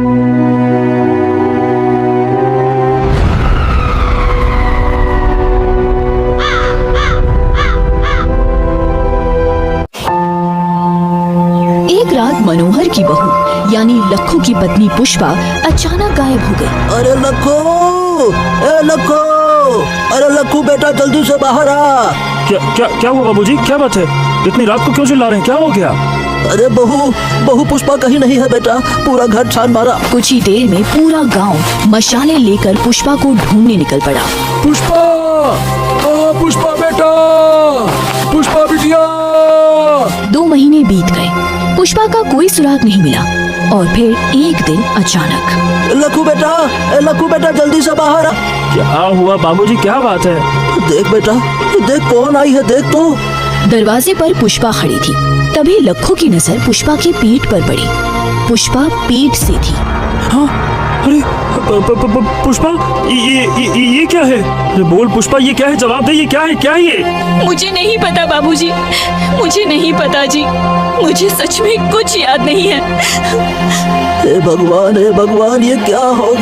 एक रात मनोहर की बहू यानी लखू की पत्नी पुष्पा अचानक गायब हो गई। अरे लखू, ए लखू, अरे लखू बेटा जल्दी से बाहर आ। क्या हुआ बाबूजी? क्या बात है? इतनी रात को क्यों चिल्ला रहे हैं? क्या हो गया? अरे बहू पुष्पा कहीं नहीं है बेटा, पूरा घर छान मारा। कुछ ही देर में पूरा गांव मशाले लेकर पुष्पा को ढूंढने निकल पड़ा। पुष्पा, पुष्पा बेटा, पुष्पा बिटिया। 2 महीने बीत गए, पुष्पा का कोई सुराग नहीं मिला और फिर एक दिन अचानक लखू बेटा जल्दी से बाहर आ। क्या हुआ बाबूजी? क्या बात है? देख बेटा, देख कौन आई है, देख तो। दरवाजे पर पुष्पा खड़ी थी। तभी लखू की नजर पुष्पा के पीठ पर पड़ी। पुष्पा पीठ से थी। हाँ, अरे पुष्पा, ये क्या है? अरे बोल पुष्पा, ये क्या है? जवाब दे, ये क्या है? क्या है ये? मुझे नहीं पता बाबूजी, मुझे नहीं पता जी, मुझे सच में कुछ याद नहीं है। हे भगवान, ये क्या हो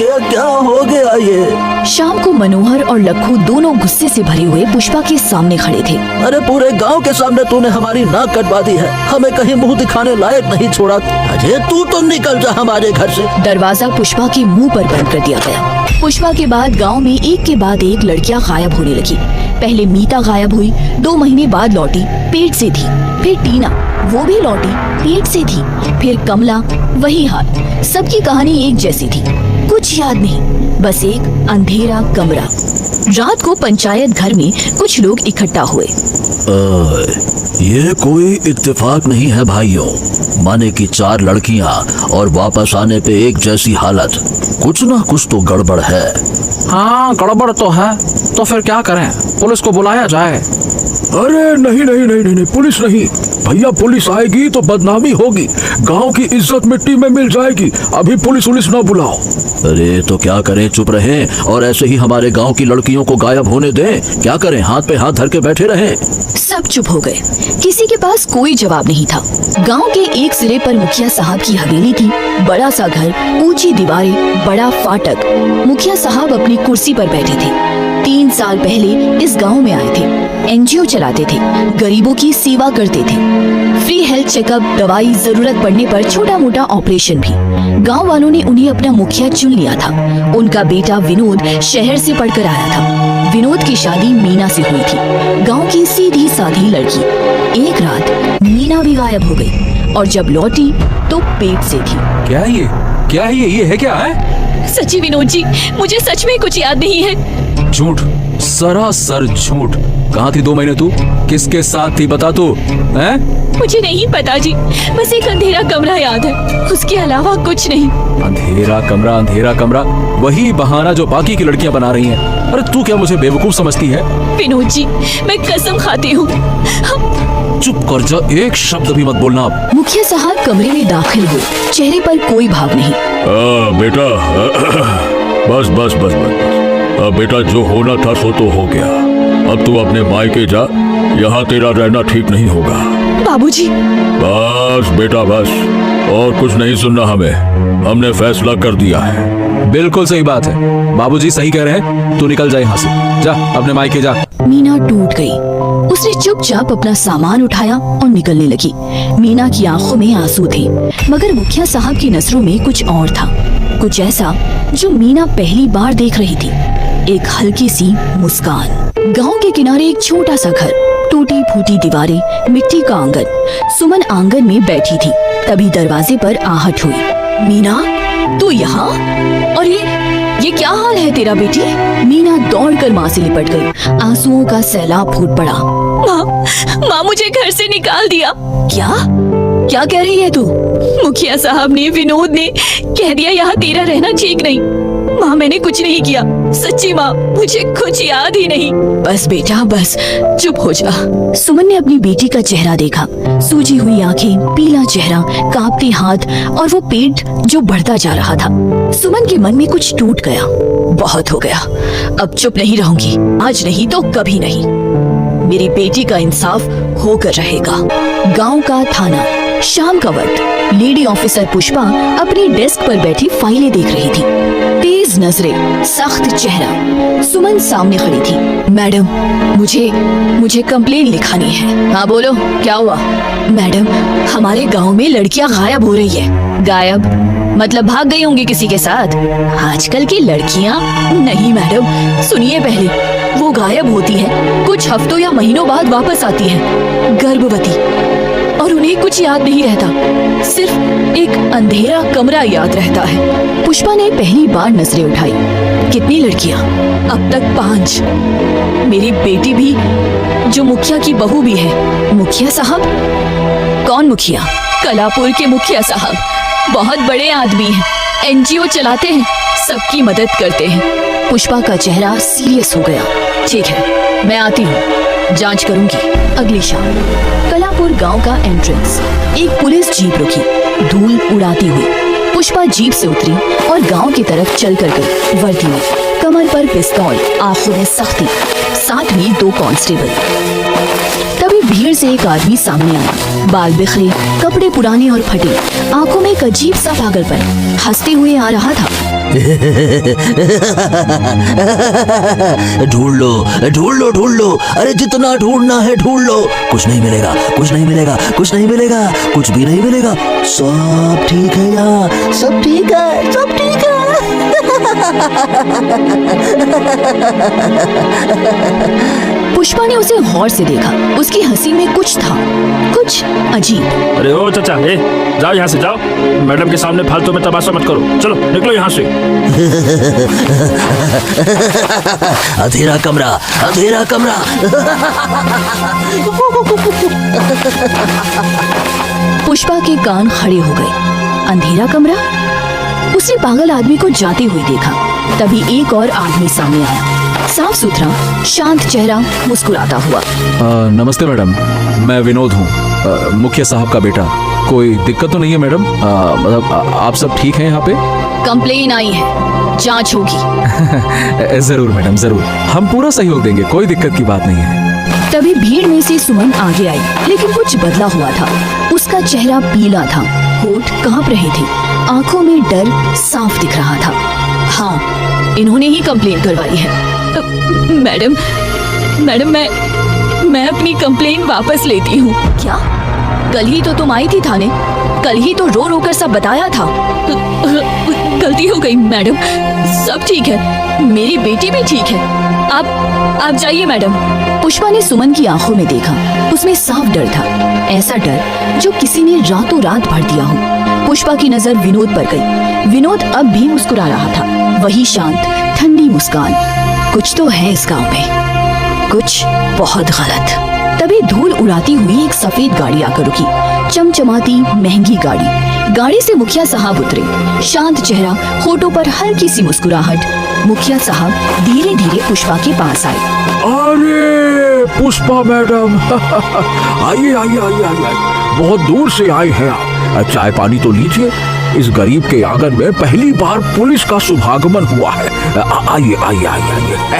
गया ये? शाम को मनोहर और लखू दोनों गुस्से से भरे हुए पुष्पा के सामने खड़े थे। अरे पूरे गांव के सामने तूने हमारी नाक कटवा दी है, हमें कहीं मुंह दिखाने लायक नहीं छोड़ा। अजय तू तो निकल जा हमारे घर से। दरवाजा पुष्पा के मुंह पर बंद कर दिया गया। पुष्पा के बाद गांव में एक के बाद एक लड़कियां गायब होने लगी। पहले मीता गायब हुई, 2 महीने बाद लौटी, पेट से थी। फिर टीना, वो भी लौटी, पेट से थी। फिर कमला, वही हाल। सबकी कहानी एक जैसी थी, कुछ याद नहीं, बस एक अंधेरा कमरा। रात को पंचायत घर में कुछ लोग इकट्ठा हुए। ये कोई इत्तेफाक नहीं है भाइयों, माने कि 4 लड़कियां और वापस आने पे एक जैसी हालत, कुछ ना कुछ तो गड़बड़ है। हाँ गड़बड़ तो है, तो फिर क्या करें? पुलिस को बुलाया जाए? अरे नहीं, पुलिस नहीं भैया, पुलिस आएगी तो बदनामी होगी, गांव की इज्जत मिट्टी में मिल जाएगी। अभी पुलिस न बुलाओ। अरे तो क्या करें, चुप रहें और ऐसे ही हमारे गांव की लड़कियों को गायब होने दें? क्या करें, हाथ पे हाथ धर के बैठे रहें? सब चुप हो गए, किसी के पास कोई जवाब नहीं था। गांव के एक सिरे पर मुखिया साहब की हवेली थी, बड़ा सा घर, ऊंची दीवारें, बड़ा फाटक। मुखिया साहब अपनी कुर्सी पर बैठे थे। 3 साल पहले इस गांव में आए थे, एनजीओ चलाते थे, गरीबों की सेवा करते थे। फ्री हेल्थ चेकअप, दवाई, जरूरत पड़ने पर छोटा मोटा ऑपरेशन भी। गांव वालों ने उन्हें अपना मुखिया चुन लिया था। उनका बेटा विनोद शहर से पढ़कर आया था। विनोद की शादी मीना से हुई थी, गांव की सीधी साधी लड़की। एक रात मीना भी गायब हो गई और जब लौटी तो पेट से थी। क्या ये क्या है? सच्ची विनोद जी, मुझे सच में कुछ याद नहीं है। झूठ, सरासर झूठ। कहाँ थी 2 महीने तू? किसके साथ थी बता तू? हैं? मुझे नहीं पता जी, बस एक अंधेरा कमरा याद है, उसके अलावा कुछ नहीं। अंधेरा कमरा, वही बहाना जो बाकी की लड़कियां बना रही हैं। अरे तू क्या मुझे बेवकूफ समझती है? विनोद जी, मैं कसम खाती हूँ। चुप कर जा, एक शब्द भी मत बोलना अब। मुखिया साहब कमरे में दाखिल हुए, चेहरे पर कोई भाव नहीं। बेटा, बस बेटा, जो होना था सो तो हो गया। अब तू अपने मायके जा, यहाँ तेरा रहना ठीक नहीं होगा। बाबूजी। बस बेटा बस, और कुछ नहीं सुनना हमें, हमने फैसला कर दिया है। बिल्कुल सही बात है, बाबूजी सही कह रहे हैं। तू निकल जा यहाँ से, जा अपने मायके जा। मीना टूट गई। उसने चुपचाप अपना सामान उठाया और निकलने लगी। मीना की आंखों में आंसू थे, मगर मुखिया साहब की नजरों में कुछ और था, कुछ ऐसा जो मीना पहली बार देख रही थी। एक हल्की सी मुस्कान। गांव के किनारे एक छोटा सा घर, टूटी फूटी दीवारें, मिट्टी का आंगन। सुमन आंगन में बैठी थी, तभी दरवाजे पर आहट हुई। मीना, तू यहाँ? और ये क्या हाल है तेरा बेटी? मीना दौड़कर माँ से लिपट गई। आंसुओं का सैलाब फूट पड़ा। माँ मुझे घर से निकाल दिया। क्या कह रही है तू? मुखिया साहब ने, विनोद ने कह दिया यहाँ तेरा रहना ठीक नहीं। माँ मैंने कुछ नहीं किया, सच्ची माँ, मुझे कुछ याद ही नहीं। बस बेटा बस, चुप हो जा। सुमन ने अपनी बेटी का चेहरा देखा, सूजी हुई आंखें, पीला चेहरा, कांपते हाथ और वो पेट जो बढ़ता जा रहा था। सुमन के मन में कुछ टूट गया। बहुत हो गया, अब चुप नहीं रहूंगी, आज नहीं तो कभी नहीं। मेरी बेटी का इंसाफ होकर रहेगा। गांव का थाना, शाम का वक्त लेडी ऑफिसर पुष्पा अपनी डेस्क पर बैठी फाइलें देख रही थी। तेज नजरें, सख्त चेहरा। सुमन सामने खड़ी थी। मैडम, मुझे कंप्लेन लिखानी है। हाँ बोलो, क्या हुआ? मैडम, हमारे गांव में लड़कियां गायब हो रही है। गायब मतलब भाग गई होंगी किसी के साथ? आजकल की लड़कियां? नहीं मैडम, सुनिए पहले। वो गायब होती है, कुछ हफ्तों या महीनों बाद वापस आती है गर्भवती, और उन्हें कुछ याद नहीं रहता, सिर्फ एक अंधेरा कमरा याद रहता है। पुष्पा ने पहली बार नजरें उठाई। कितनी लड़कियां? अब तक 5। मेरी बेटी भी, जो मुखिया की बहू भी है। मुखिया साहब? कौन मुखिया? कलापुर के मुखिया साहब बहुत बड़े आदमी हैं, एनजीओ चलाते हैं, सबकी मदद करते हैं। पुष्पा का चेहरा सीरियस हो गया। ठीक है, मैं आती हूँ, जांच करूंगी। अगली शाम कलापुर गांव का एंट्रेंस, एक पुलिस जीप रुकी, धूल उड़ाती हुई। पुष्पा जीप से उतरी और गांव की तरफ चल कर गई। वर्दी में, कमर पर पिस्तौल, आंखों में सख्ती, साथ में 2 कांस्टेबल। तभी भीड़ से एक आदमी सामने आया। बाल बिखरे, कपड़े पुराने और फटे, आंखों में एक अजीब सा पागलपन, हंसते हुए आ रहा था। ढूंढ लो ढूंढ लो ढूंढ लो, अरे जितना ढूंढना है ढूंढ लो। कुछ नहीं मिलेगा, कुछ नहीं मिलेगा, कुछ नहीं मिलेगा, कुछ भी नहीं मिलेगा। सब ठीक है यहाँ, सब ठीक है, सब ठीक है। पुष्पा ने उसे गौर से देखा। उसकी हंसी में कुछ था, कुछ अजीब। अरे ओ चाचा, जाओ यहाँ से, जाओ। मैडम के सामने फालतू में तमाशा मत करो, चलो निकलो यहाँ से। अंधेरा कमरा, अंधेरा कमरा। पुष्पा के कान खड़े हो गए। अंधेरा कमरा? उसने पागल आदमी को जाते हुए देखा। तभी एक और आदमी सामने आया, साफ सुथरा, शांत चेहरा, मुस्कुराता हुआ। नमस्ते मैडम, मैं विनोद हूँ, मुखिया साहब का बेटा। कोई दिक्कत तो नहीं है मैडम? मतलब आप सब ठीक हैं यहाँ पे? कंप्लेन आई है, जांच होगी। जरूर मैडम, जरूर, हम पूरा सहयोग देंगे, कोई दिक्कत की बात नहीं है। तभी भीड़ में से सुमन आगे आई, लेकिन कुछ बदला हुआ था। उसका चेहरा पीला था, होठ कांप रहे थे, आंखों में डर साफ दिख रहा था। हाँ, इन्होंने ही कंप्लेन करवाई है। मैडम, मैं अपनी कंप्लेन वापस लेती हूँ। क्या? कल ही तो तुम आई थी थाने, कल ही तो रो रो कर सब बताया था। गलती हो गई मैडम, सब ठीक है, मेरी बेटी भी ठीक है। आप जाइए मैडम। पुष्पा ने सुमन की आंखों में देखा, उसमें साफ डर था, ऐसा डर जो किसी ने रातों रात भर दिया हो। पुष्पा की नजर विनोद पर गई। विनोद अब भी मुस्कुरा रहा था, वही शांत, ठंडी मुस्कान। कुछ तो है इस गांव में, कुछ बहुत गलत। तभी धूल उड़ाती हुई एक सफेद गाड़ी आकर रुकी, चमचमाती महंगी गाड़ी। गाड़ी से मुखिया साहब उतरे, शांत चेहरा, होठों पर हल्की सी मुस्कुराहट। मुखिया साहब धीरे धीरे पुष्पा के पास आए। अरे पुष्पा मैडम, आइए आइए आइए आइए, बहुत दूर से आए हैं आप। चाय पानी तो लीजिए, इस गरीब के आंगन में पहली बार पुलिस का शुभागमन हुआ है। आइए आइए आइए आइए।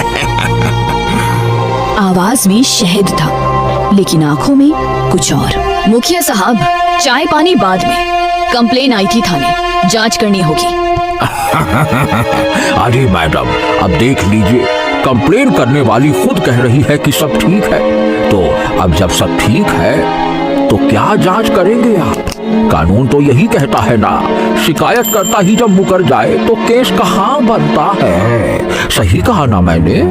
आवाज में शहद था, लेकिन आंखों में कुछ और। मुखिया साहब, चाय पानी बाद में, कंप्लेन आई थी थाने, जांच करनी होगी। अरे मैडम, अब देख लीजिए, कंप्लेन करने वाली खुद कह रही है कि सब ठीक है, तो अब जब सब ठीक है तो क्या जांच करेंगे आप? कानून तो यही कहता है ना, शिकायत करता ही जब मुकर जाए तो केस कहाँ बनता है। सही कहा ना मैंने?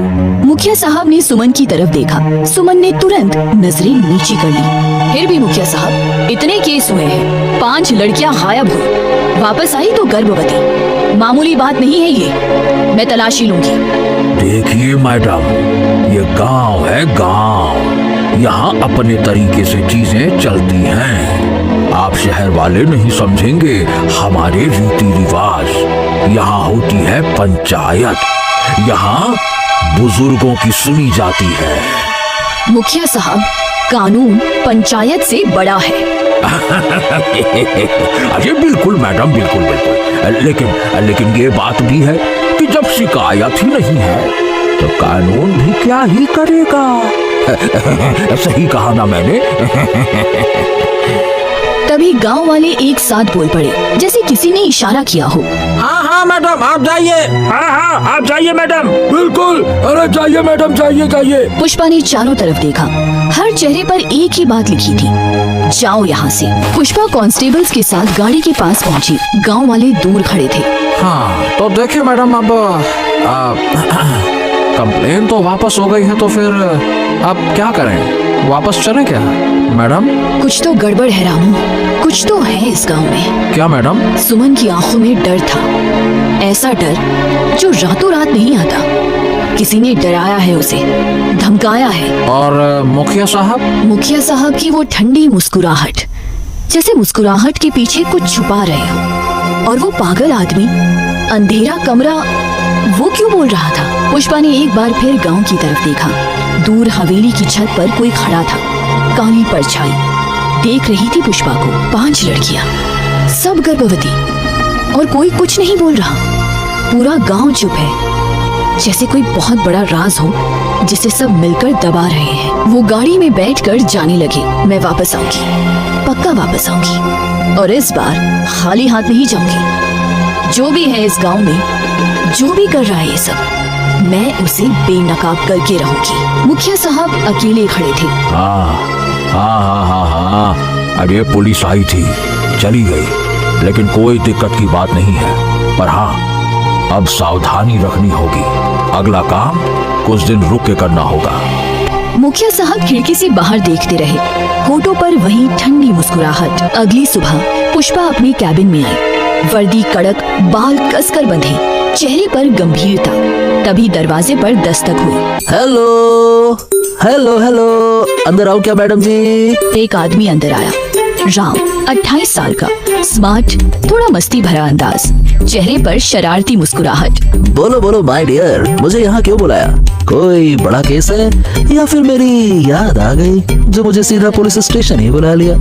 मुखिया साहब ने सुमन की तरफ देखा। सुमन ने तुरंत नजरें नीची कर ली। फिर भी मुखिया साहब, इतने केस हुए हैं, 5 लड़कियां गायब हुई, वापस आई तो गर्भवती, मामूली बात नहीं है ये, मैं तलाशी लूंगी। देखिए मैडम, ये गांव है गांव, यहाँ अपने तरीके से चीजें चलती हैं। आप शहर वाले नहीं समझेंगे हमारे रीति रिवाज। यहाँ होती है पंचायत, यहाँ बुजुर्गों की सुनी जाती है। मुखिया साहब, कानून पंचायत से बड़ा है। अरे बिल्कुल मैडम, बिल्कुल बिल्कुल, लेकिन ये बात भी है कि जब शिकायत ही नहीं है तो कानून भी क्या ही करेगा। सही कहा ना मैंने? तभी गांव वाले एक साथ बोल पड़े, जैसे किसी ने इशारा किया हो। हाँ हाँ मैडम आप जाइए। हाँ हाँ आप जाइए मैडम। बिल्कुल, अरे जाइए मैडम, जाइए जाइए। पुष्पा ने चारों तरफ देखा, हर चेहरे पर एक ही बात लिखी थी, जाओ यहाँ से। पुष्पा कांस्टेबल्स के साथ गाड़ी के पास पहुंची। गांव वाले दूर खड़े थे। हाँ तो देखिए मैडम, अब कंप्लेन तो वापस हो गई है, तो फिर अब क्या करें, वापस चलें क्या मैडम? कुछ तो गड़बड़ है रामू, कुछ तो है इस गांव में। क्या मैडम? सुमन की आंखों में डर था, ऐसा डर जो रातों रात नहीं आता। किसी ने डराया है उसे, धमकाया है। और मुखिया साहब? मुखिया साहब की वो ठंडी मुस्कुराहट, जैसे मुस्कुराहट के पीछे कुछ छुपा रहे हो। और वो पागल आदमी, अंधेरा कमरा, वो क्यों बोल रहा था? पुष्पा ने एक बार फिर गांव की तरफ देखा। दूर हवेली की छत पर कोई खड़ा था, काली परछाई देख रही थी पुष्पा को। 5 लड़कियां, सब गर्भवती, और कोई कुछ नहीं बोल रहा। पूरा गांव चुप है, जैसे कोई बहुत बड़ा राज हो जिसे सब मिलकर दबा रहे हैं। वो गाड़ी में बैठकर जाने लगे। मैं वापस आऊंगी, पक्का वापस आऊंगी, और इस बार खाली हाथ नहीं जाऊंगी। जो भी है इस गांव में, जो भी कर रहा है ये सब, मैं उसे बेनकाब करके रहूंगी। मुखिया साहब अकेले खड़े थे। हाँ हाँ हाँ हाँ हाँ, अरे पुलिस आई थी, चली गई, लेकिन कोई दिक्कत की बात नहीं है। पर हाँ, अब सावधानी रखनी होगी। अगला काम कुछ दिन रुक के करना होगा। मुखिया साहब खिड़की से बाहर देखते रहे, होठों पर वही ठंडी मुस्कुराहट। अगली सुबह पुष्पा अपने कैबिन में आई, वर्दी कड़क, बाल कसकर बंधे, चेहरे पर गंभीरता। तभी दरवाजे पर दस्तक हुई। हेलो हेलो हेलो, अंदर आओ क्या मैडम जी? एक आदमी अंदर आया, राम, 28 साल का, स्मार्ट, थोड़ा मस्ती भरा अंदाज, चेहरे पर शरारती मुस्कुराहट। बोलो बोलो माय डियर, मुझे यहाँ क्यों बुलाया? कोई बड़ा केस है या फिर मेरी याद आ गई जो मुझे सीधा पुलिस स्टेशन ही बुला लिया?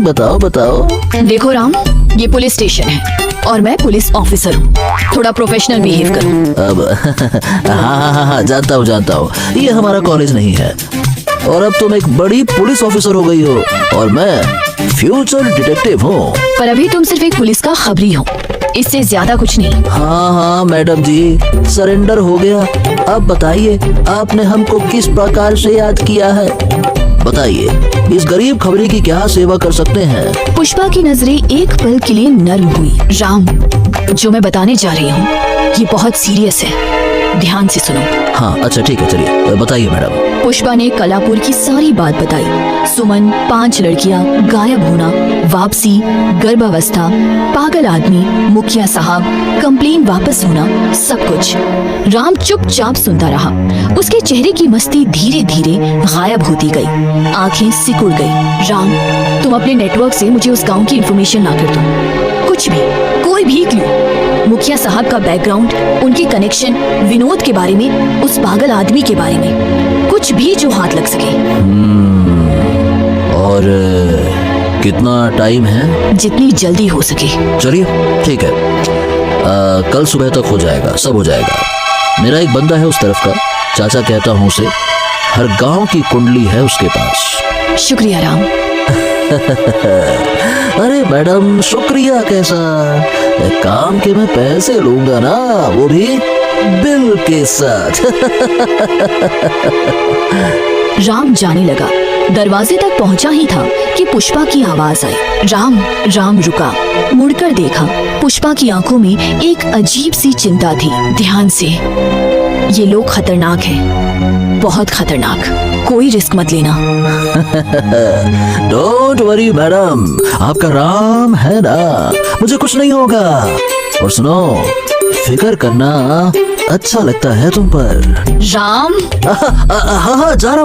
बताओ बताओ। देखो राम, ये पुलिस स्टेशन है और मैं पुलिस ऑफिसर हूँ, थोड़ा प्रोफेशनल बिहेव करो। अब हाँ, जानता हूँ, ये हमारा कॉलेज नहीं है, और अब तुम एक बड़ी पुलिस ऑफिसर हो गई हो और मैं फ्यूचर डिटेक्टिव हूँ। पर अभी तुम सिर्फ एक पुलिस का खबरी हो, इससे ज्यादा कुछ नहीं। हाँ मैडम जी, सरेंडर हो गया। अब बताइए आपने हमको किस प्रकार से याद किया है? बताइए, इस गरीब खबरी की क्या सेवा कर सकते हैं? पुष्पा की नजरें एक पल के लिए नर्म हुई। राम, जो मैं बताने जा रही हूँ ये बहुत सीरियस है, ध्यान से सुनो। हाँ अच्छा ठीक है, चलिए बताइए मैडम। पुष्पा ने कलापुर की सारी बात बताई। सुमन, 5 लड़कियां, गायब होना, वापसी, गर्भावस्था, पागल आदमी, मुखिया साहब, कंप्लेन वापस होना, सब कुछ। राम चुपचाप सुनता रहा। उसके चेहरे की मस्ती धीरे धीरे गायब होती गई, आंखें सिकुड़ गई। राम, तुम अपने नेटवर्क से मुझे उस गांव की इंफॉर्मेशन ला कर दो, कुछ भी, कोई भी क्लू, मुखिया साहब का बैकग्राउंड, उनके कनेक्शन, विनोद के बारे में, उस पागल आदमी के बारे में, कुछ भी जो हाथ लग सके। और कितना टाइम है? जितनी जल्दी हो सके। चलिए ठीक है, कल सुबह तक हो जाएगा, सब हो जाएगा। मेरा एक बंदा है उस तरफ का, चाचा कहता हूँ उसे, हर गांव की कुंडली है उसके पास। शुक्रिया राम। अरे मैडम, शुक्रिया कैसा, काम के मैं पैसे लूंगा ना, वो भी बिल के साथ। राम जाने लगा। दरवाजे तक पहुंचा ही था कि पुष्पा की आवाज आई। राम रुका, मुड़कर देखा। पुष्पा की आंखों में एक अजीब सी चिंता थी। ध्यान से, ये लोग खतरनाक हैं, बहुत खतरनाक, कोई रिस्क मत लेना। डोंट वरी मैडम, आपका राम है ना, मुझे कुछ नहीं होगा। और सुनो, फिक्र करना अच्छा लगता है तुम पर। राम, हाँ, जा रहा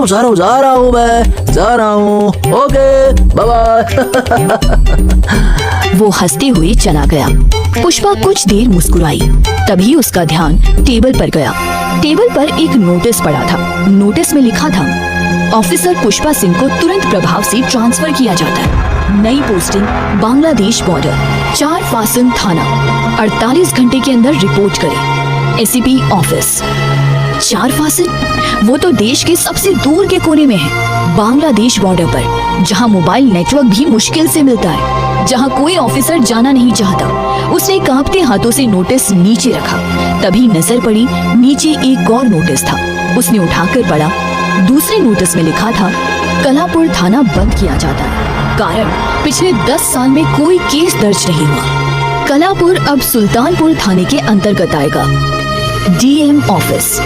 हूँ, ओके, बाय बाय। वो हंसते हुए चला गया। पुष्पा कुछ देर मुस्कुराई, तभी उसका ध्यान टेबल पर गया। टेबल पर एक नोटिस पड़ा था। नोटिस में लिखा था, ऑफिसर पुष्पा सिंह को तुरंत प्रभाव से ट्रांसफर किया जाता है। नई पोस्टिंग, बांग्लादेश बॉर्डर, 4 फासन थाना, 48 घंटे के अंदर रिपोर्ट करें। ACP office. 4 फासन, वो तो देश के सबसे दूर के कोने में है, बांग्लादेश बॉर्डर पर। जहाँ मोबाइल नेटवर्क भी मुश्किल से मिलता है, जहाँ कोई ऑफिसर जाना नहीं चाहता। उसने कांपते हाथों से नोटिस नीचे रखा। तभी नजर पड़ी नीचे एक और नोटिस था। उसने उठाकर पढ़ा। दूसरे नोटिस में लिखा था, कलापुर थाना बंद किया जाता है, कारण पिछले 10 साल में कोई केस दर्ज नहीं हुआ। कलापुर अब सुल्तानपुर थाने के अंतर्गत आएगा। DM office.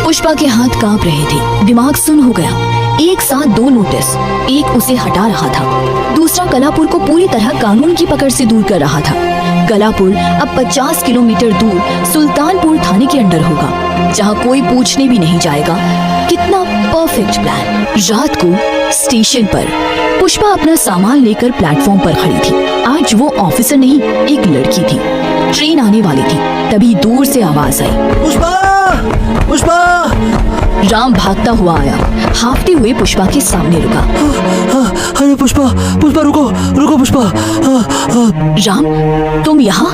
पुष्पा के हाथ कांप रहे थे, दिमाग सुन्न हो गया। एक साथ 2 नोटिस, एक उसे हटा रहा था, दूसरा कलापुर को पूरी तरह कानून की पकड़ से दूर कर रहा था। कलापुर अब 50 किलोमीटर दूर सुल्तानपुर थाने के अंडर होगा, जहाँ कोई पूछने भी नहीं जाएगा। कितना परफेक्ट प्लान। रात को स्टेशन पर पुष्पा अपना सामान लेकर प्लेटफॉर्म पर खड़ी थी। आज वो ऑफिसर नहीं, एक लड़की थी। ट्रेन आने वाली थी, तभी दूर से आवाज आई, पुष्पा, पुष्पा। राम भागता हुआ आया, हाफते हुए पुष्पा के सामने रुका। अरे पुष्पा, पुष्पा रुको, रुको पुष्पा। राम, तुम यहाँ?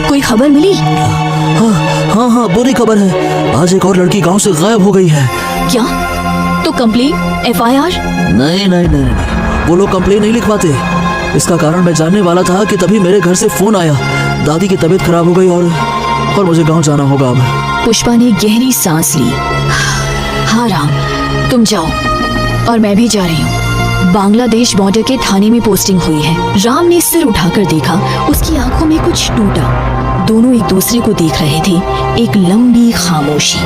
कोई खबर मिली? हाँ हाँ, बुरी खबर है। आज एक और लड़की गांव से गायब हो गई है। क्या? तो कंप्लेन, FIR? नहीं नहीं नहीं नहीं, वो लोग कंप्लेन नहीं लिखवाते। इसका कारण मैं जानने वाला था कि तभी मेरे घर से फोन आया। दादी की तबीयत खराब हो गई और मुझे गांव जाना होगा अब। पुष्पा ने गहरी सांस ली। हाँ राम, तुम जाओ और मैं भी जा रही हूँ। बांग्लादेश बॉर्डर के थाने में पोस्टिंग हुई है। राम ने सिर उठाकर देखा, उसकी आंखों में कुछ टूटा। दोनों एक दूसरे को देख रहे थे। एक लंबी खामोशी।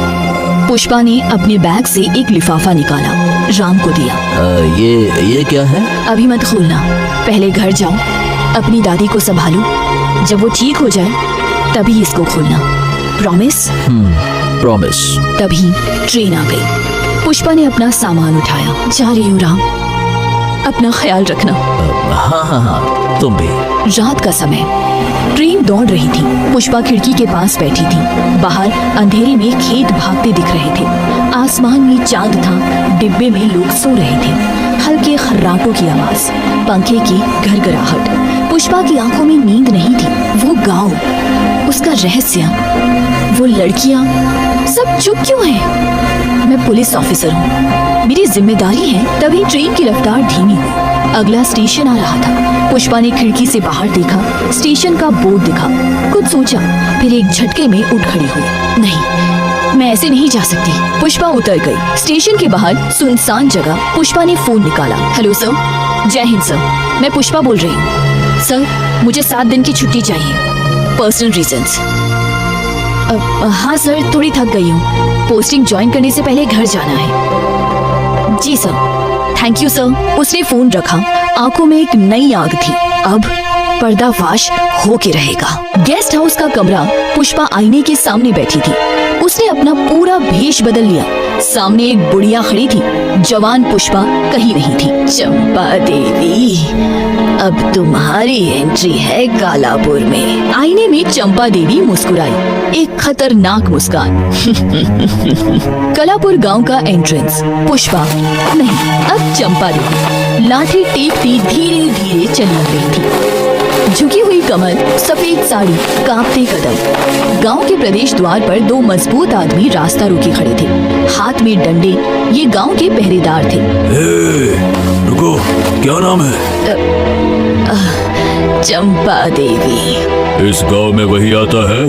पुष्पा ने अपने बैग से एक लिफाफा निकाला, राम को दिया। ये क्या है? अभी मत खोलना, पहले घर जाओ, अपनी दादी को संभालो। जब वो ठीक हो जाए तभी इसको खोलना। प्रॉमिस? प्रॉमिस। तभी ट्रेन आ गई। पुष्पा ने अपना सामान उठाया। जा रही हूँ राम, अपना ख्याल रखना। हाँ हाँ हाँ, तुम भी। रात का समय, ट्रेन दौड़ रही थी। पुष्पा खिड़की के पास बैठी थी। बाहर अंधेरे में खेत भागते दिख रहे थे। आसमान में चांद था, डिब्बे में लोग सो रहे थे। हल्के खर्राटों की आवाज, पंखे की घरघराहट। पुष्पा की आंखों में नींद नहीं थी। वो गांव, उसका रहस्य, वो लड़कियां, सब चुप क्यों हैं? मैं पुलिस ऑफिसर हूँ, मेरी जिम्मेदारी है। तभी ट्रेन की रफ्तार धीमी हुई। अगला स्टेशन आ रहा था। पुष्पा ने खिड़की से बाहर देखा, स्टेशन का बोर्ड दिखा। कुछ सोचा, फिर एक झटके में उठ खड़ी हुई। नहीं, मैं ऐसे नहीं जा सकती। पुष्पा उतर गई। स्टेशन के बाहर सुनसान जगह पुष्पा ने फोन निकाला। हेलो सर, जय हिंद सर, मैं पुष्पा बोल रही हूँ। सर, मुझे 7 दिन की छुट्टी चाहिए, पर्सनल रीजंस। हाँ सर, थोड़ी थक गई हूँ। पोस्टिंग ज्वाइन करने से पहले घर जाना है। जी सर, थैंक यू सर। उसने फोन रखा। आंखों में एक नई आग थी। अब पर्दाफाश होके रहेगा। गेस्ट हाउस का कमरा। पुष्पा आईने के सामने बैठी थी। उसने अपना पूरा भेष बदल लिया। सामने एक बुढ़िया खड़ी थी। जवान पुष्पा कहीं नहीं थी। चंपा देवी, अब तुम्हारी एंट्री है कालापुर में। आईने में चंपा देवी मुस्कुराई, एक खतरनाक मुस्कान। कलापुर गांव का एंट्रेंस। पुष्पा नहीं, अब चंपा देवी लाठी टेपती धीरे धीरे चली आ रही थी। झुकी हुई कमर, सफेद साड़ी, कांपते कदम। गांव के प्रवेश द्वार पर 2 मजबूत आदमी रास्ता रोके खड़े थे, हाथ में डंडे। ये गांव के पहरेदार थे। रुको, क्या नाम है? चंपा देवी। इस गांव में वही आता है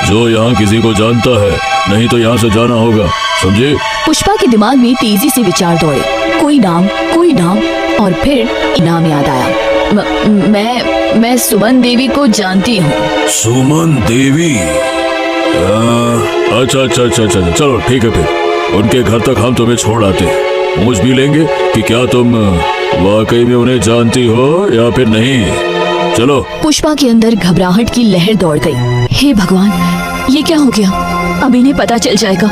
जो यहाँ किसी को जानता है, नहीं तो यहाँ से जाना होगा, समझे? पुष्पा के दिमाग में तेजी से विचार दौड़े। कोई नाम और फिर नाम याद आया। मैं सुमन देवी को जानती हूँ। सुमन देवी? अच्छा अच्छा अच्छा अच्छा, चलो ठीक है, फिर उनके घर तक हम तुम्हें छोड़ आते हैं। पूछ भी लेंगे कि क्या तुम वाकई में उन्हें जानती हो या फिर नहीं। चलो। पुष्पा के अंदर घबराहट की लहर दौड़ गई। हे भगवान, ये क्या हो गया? अब इन्हें पता चल जाएगा।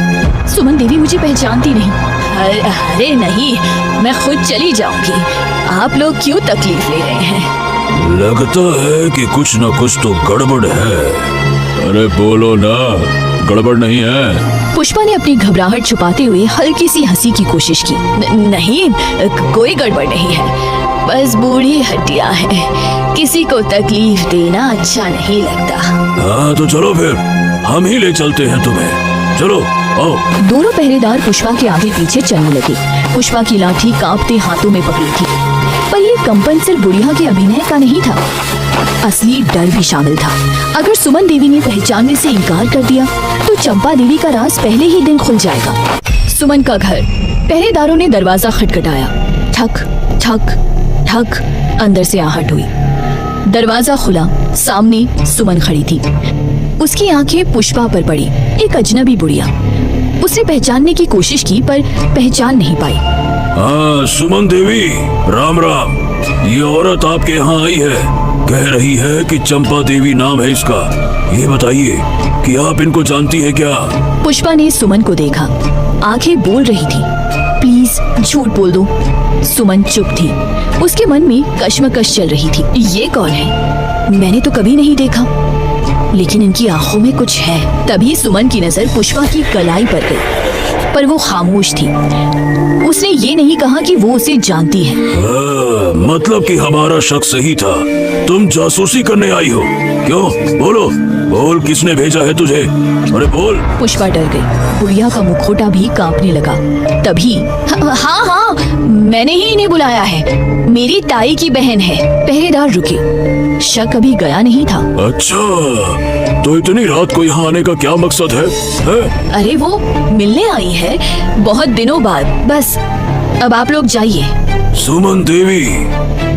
सुमन देवी मुझे पहचानती नहीं। अरे नहीं, मैं खुद चली जाऊंगी। आप लोग क्यों तकलीफ ले रहे हैं? लगता है कि कुछ न कुछ तो गड़बड़ है। अरे बोलो ना, गड़बड़ नहीं है? पुष्पा ने अपनी घबराहट छुपाते हुए हल्की सी हंसी की कोशिश की। नहीं, कोई गड़बड़ नहीं है, बस बूढ़ी हड्डियां हैं। किसी को तकलीफ देना अच्छा नहीं लगता। हाँ तो चलो फिर, हम ही ले चलते हैं तुम्हें। चलो आओ। दोनों पहरेदार पुष्पा के आगे पीछे चलने लगे। पुष्पा की लाठी कांपते हाथों में पकड़ी थी, पर कंपन सिर्फ बुढ़िया के अभिनय का नहीं था, असली डर भी शामिल था। अगर सुमन देवी ने पहचानने से इनकार कर दिया तो चंपा देवी का राज पहले ही दिन खुल जाएगा। सुमन का घर। पहरेदारों ने दरवाजा खटखटाया। ठक ठक ठक। अंदर से आहट हुई। दरवाजा खुला। सामने सुमन खड़ी थी। उसकी आंखें पुष्पा पर पड़ी। एक अजनबी बुढ़िया। उसने पहचानने की कोशिश की पर पहचान नहीं पाई। हाँ सुमन देवी, राम राम। ये औरत आपके यहाँ आई है, कह रही है कि चंपा देवी नाम है इसका। ये बताइए कि आप इनको जानती है क्या? पुष्पा ने सुमन को देखा। आंखें बोल रही थी, प्लीज झूठ बोल दो। सुमन चुप थी। उसके मन में कश्मकश चल रही थी। ये कौन है? मैंने तो कभी नहीं देखा, लेकिन इनकी आंखों में कुछ है। तभी सुमन की नजर पुष्पा की कलाई पर गई, पर वो खामोश थी। उसने ये नहीं कहा कि वो उसे जानती है। मतलब कि हमारा शक सही था, तुम जासूसी करने आई हो। क्यों? बोलो, बोल, किसने भेजा है तुझे? अरे बोल। पुष्पा डर गई। बुढ़िया का मुखौटा भी कांपने लगा। तभी हाँ, मैंने ही इन्हें बुलाया है, मेरी ताई की बहन है। पहरेदार रुके। शक अभी गया नहीं था। अच्छा, तो इतनी रात को यहाँ आने का क्या मकसद है? अरे वो मिलने आई है, बहुत दिनों बाद। बस अब आप लोग जाइए। सुमन देवी,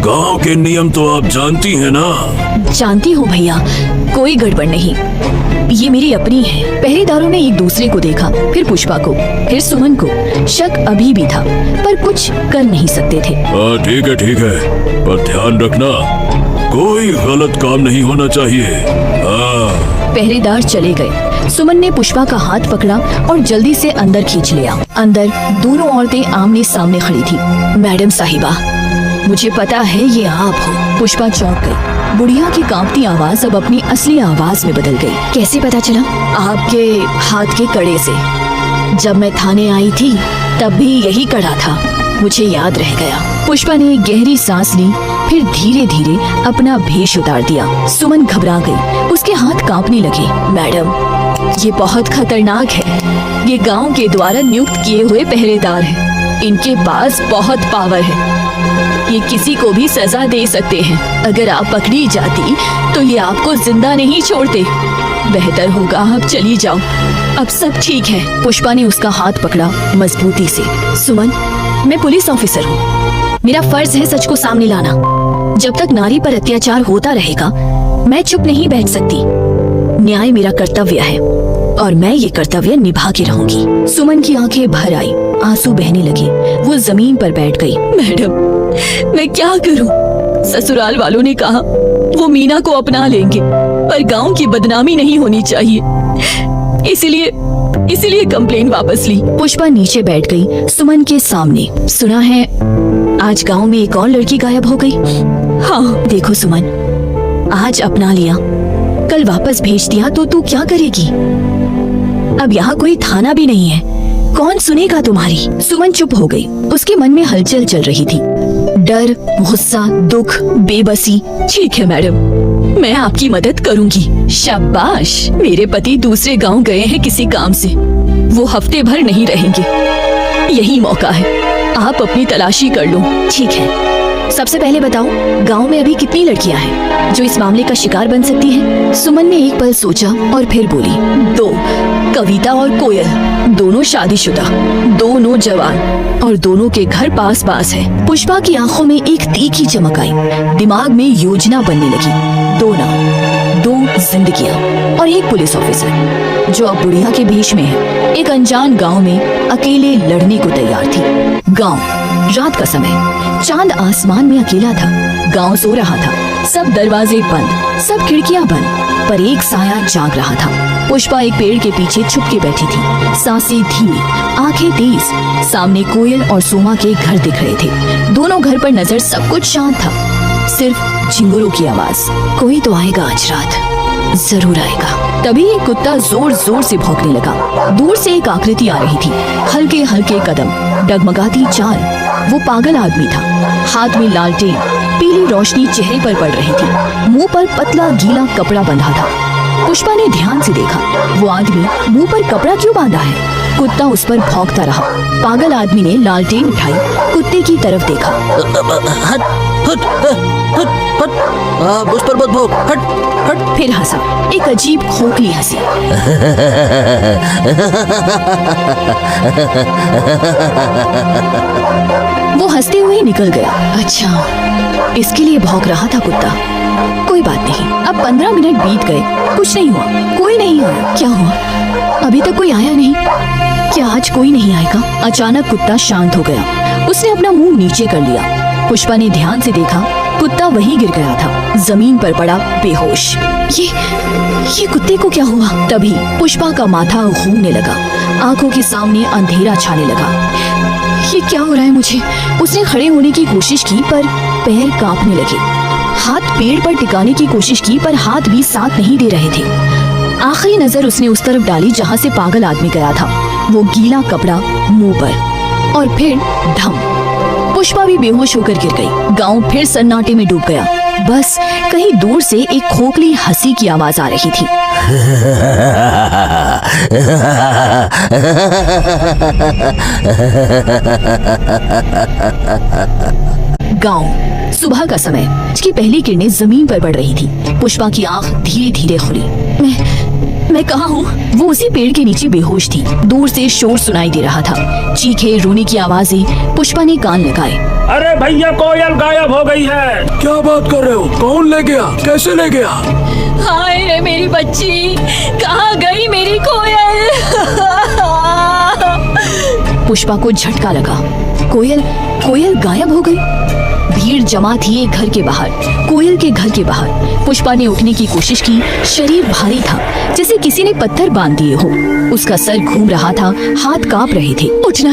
गांव के नियम तो आप जानती हैं ना? जानती हूँ भैया, कोई गड़बड़ नहीं, ये मेरी अपनी है। पहरेदारों ने एक दूसरे को देखा, फिर पुष्पा को, फिर सुमन को। शक अभी भी था, पर कुछ कर नहीं सकते थे। ठीक है, पर ध्यान रखना, कोई गलत काम नहीं होना चाहिए। पहरेदार चले गए। सुमन ने पुष्पा का हाथ पकड़ा और जल्दी से अंदर खींच लिया। अंदर दोनों औरतें आमने सामने खड़ी थी। मैडम साहिबा, मुझे पता है ये आप हो। पुष्पा चौंक गई। बुढ़िया की कांपती आवाज अब अपनी असली आवाज में बदल गई। कैसे पता चला? आपके हाथ के कड़े से। जब मैं थाने आई थी तब भी यही कड़ा था, मुझे याद रह गया। पुष्पा ने एक गहरी सांस ली, फिर धीरे धीरे अपना भेष उतार दिया। सुमन घबरा गई। उसके हाथ कांपने लगे। मैडम, ये बहुत खतरनाक है। ये गांव के द्वारा नियुक्त किए हुए पहरेदार हैं। इनके पास बहुत पावर है। ये किसी को भी सजा दे सकते हैं। अगर आप पकड़ी जाती तो ये आपको जिंदा नहीं छोड़ते। बेहतर होगा आप चली जाओ, अब सब ठीक है। पुष्पा ने उसका हाथ पकड़ा मजबूती से। सुमन, मैं पुलिस ऑफिसर हूँ, मेरा फर्ज है सच को सामने लाना। जब तक नारी पर अत्याचार होता रहेगा मैं चुप नहीं बैठ सकती। न्याय मेरा कर्तव्य है और मैं ये कर्तव्य निभा के रहूंगी। सुमन की आंखें भर आई, आंसू बहने लगे। वो जमीन पर बैठ गई। मैडम, मैं क्या करूं? ससुराल वालों ने कहा वो मीना को अपना लेंगे, पर गांव की बदनामी नहीं होनी चाहिए, इसलिए कंप्लेन वापस ली। पुष्पा नीचे बैठ गई सुमन के सामने। सुना है आज गांव में एक और लड़की गायब हो गई। हाँ, देखो सुमन, आज अपना लिया, कल वापस भेज दिया तो तू क्या करेगी? अब यहाँ कोई थाना भी नहीं है, कौन सुनेगा तुम्हारी? सुमन चुप हो गई। उसके मन में हलचल चल रही थी, डर, गुस्सा, दुख, बेबसी। ठीक है मैडम, मैं आपकी मदद करूंगी। शाबाश, मेरे पति दूसरे गांव गए हैं किसी काम से, वो हफ्ते भर नहीं रहेंगे। यही मौका है, आप अपनी तलाशी कर लो। ठीक है, सबसे पहले बताओ गांव में अभी कितनी लड़कियां हैं जो इस मामले का शिकार बन सकती हैं? सुमन ने एक पल सोचा और फिर बोली, 2, कविता और कोयल, दोनों शादीशुदा, दोनों जवान और दोनों के घर पास पास है। पुष्पा की आंखों में एक तीखी चमक आई, दिमाग में योजना बनने लगी। 2 नाम, 2 जिंदगियां और एक पुलिस ऑफिसर जो अब बुढ़िया के भेष में है, एक अनजान गांव में अकेले लड़ने को तैयार थी। गांव, रात का समय, चांद आसमान में अकेला था। गांव सो रहा था, सब दरवाजे बंद, सब खिड़कियां बंद, पर एक साया जाग रहा था। पुष्पा एक पेड़ के पीछे छुप के बैठी थी, सांसें धीमी, आंखें तेज। सामने कोयल और सोमा के घर दिख रहे थे। दोनों घर पर नजर, सब कुछ शांत था, सिर्फ झिंगुरों की आवाज। कोई तो आएगा आज रात, जरूर आएगा। तभी एक कुत्ता जोर जोर से भौंकने लगा। दूर से एक आकृति आ रही थी, हल्के हल्के कदम, डगमगाती चाल। वो पागल आदमी था, हाथ में लालटेन, पीली रोशनी चेहरे पर पड़ रही थी, मुंह पर पतला गीला कपड़ा बंधा था। पुष्पा ने ध्यान से देखा, वो आदमी मुंह पर कपड़ा क्यों बांधा है? कुत्ता उस पर भौंकता रहा। पागल आदमी ने लालटेन उठाई, कुत्ते की तरफ देखा। हट हट हट हट, उस पर मत भौंक, हट हट। फिर हंसा, एक अजीब खोखली हंसी। वो हंसते हुए निकल गया। अच्छा, इसके लिए भौंक रहा था कुत्ता। कोई बात नहीं। अब 15 मिनट बीत गए, कुछ नहीं हुआ, कोई नहीं आया। क्या हुआ? अभी तक कोई आया नहीं। क्या आज कोई नहीं आएगा? अचानक कुत्ता शांत हो गया। उसने अपना मुंह नीचे कर लिया। पुष्पा ने ध्यान से देखा, कुत्ता वहीं गिर गया था, जमीन पर पड़ा बेहोश। ये कुत्ते को क्या हुआ? तभी पुष्पा का माथा घूमने लगा, आंखों के सामने अंधेरा छाने लगा। ये क्या हो रहा है मुझे? उसने खड़े होने की कोशिश की पर पैर कांपने लगे। हाथ पेड़ पर टिकाने की कोशिश की पर हाथ भी साथ नहीं दे रहे थे। आखिरी नजर उसने उस तरफ डाली जहाँ से पागल आदमी गया था, वो गीला कपड़ा मुंह पर, और फिर धम, पुष्पा भी बेहोश होकर गिर गई। गांव फिर सन्नाटे में डूब गया। बस कहीं दूर से एक खोखली हंसी की आवाज आ रही थी। गांव, सुबह का समय, इसकी पहली किरणें जमीन पर पड़ रही थी। पुष्पा की आंख धीरे धीरे खुली। मैं कहाँ हूँ? वो उसी पेड़ के नीचे बेहोश थी। दूर से शोर सुनाई दे रहा था, चीखे रोने की आवाजें। पुष्पा ने कान लगाए। अरे भैया, कोयल गायब हो गई है। क्या बात कर रहे हो? कौन ले गया? कैसे ले गया? हाय रे मेरी बच्ची, कहाँ गई मेरी कोयल? पुष्पा को झटका लगा। कोयल गायब हो गई। भीड़ जमा थी एक घर के बाहर, कोयल के घर के बाहर। पुष्पा ने उठने की कोशिश की, शरीर भारी था, जैसे किसी ने पत्थर बांध दिए हो। उसका सर घूम रहा था, हाथ कांप रहे थे। उठना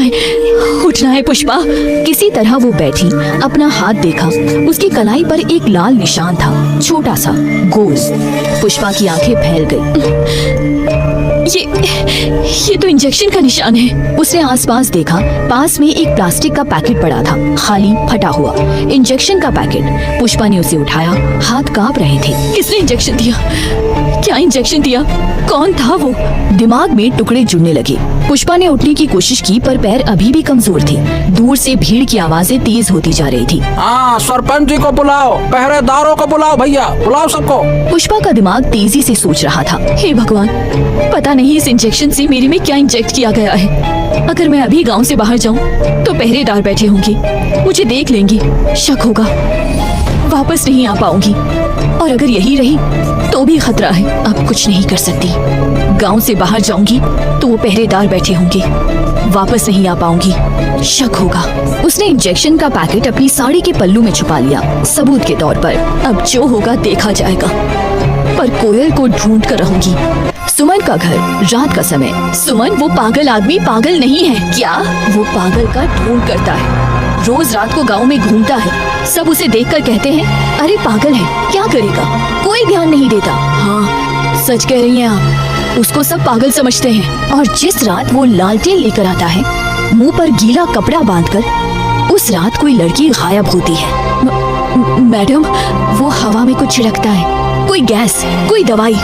है पुष्पा। किसी तरह वो बैठी, अपना हाथ देखा, उसकी कलाई पर एक लाल निशान था, छोटा सा, गोल। पुष्पा की आंखें फैल गई। ये तो इंजेक्शन का निशान है। उसने आसपास देखा, पास में एक प्लास्टिक का पैकेट पड़ा था, खाली, फटा हुआ, इंजेक्शन का पैकेट। पुष्पा ने उसे उठाया, हाथ कांप रहे थे। किसने इंजेक्शन दिया? क्या इंजेक्शन दिया? कौन था वो? दिमाग में टुकड़े जुड़ने लगे। पुष्पा ने उठने की कोशिश की पर पैर अभी भी कमजोर थे। दूर से भीड़ की आवाजें तेज होती जा रही थी। सरपंच जी को बुलाओ, पहरेदारों को बुलाओ, भैया बुलाओ सबको। पुष्पा का दिमाग तेजी से सोच रहा था। हे भगवान, पता नहीं इस इंजेक्शन से मेरे में क्या इंजेक्ट किया गया है। अगर मैं अभी गांव से बाहर जाऊं तो पहरेदार बैठे होंगे, मुझे देख लेंगे, शक होगा, वापस नहीं आ पाऊंगी। और अगर यही रही तो भी खतरा है। अब कुछ नहीं कर सकती। गांव से बाहर जाऊंगी तो वो पहरेदार बैठे होंगे, वापस नहीं आ पाऊंगी, शक होगा। उसने इंजेक्शन का पैकेट अपनी साड़ी के पल्लू में छुपा लिया, सबूत के तौर पर। अब जो होगा देखा जाएगा, पर कोयल को ढूंढ कर रहूंगी। सुमन का घर, रात का समय। सुमन, वो पागल आदमी पागल नहीं है क्या? वो पागल का ढोंग करता है, रोज रात को गांव में घूमता है। सब उसे देखकर कहते हैं, अरे पागल है, क्या करेगा? कोई ध्यान नहीं देता। हाँ, सच कह रही हैं आप, उसको सब पागल समझते हैं। और जिस रात वो लालटेन लेकर आता है, मुंह पर गीला कपड़ा बांधकर, उस रात कोई लड़की गायब होती है। मैडम, वो हवा में कुछ छिड़कता है, कोई गैस, कोई दवाई,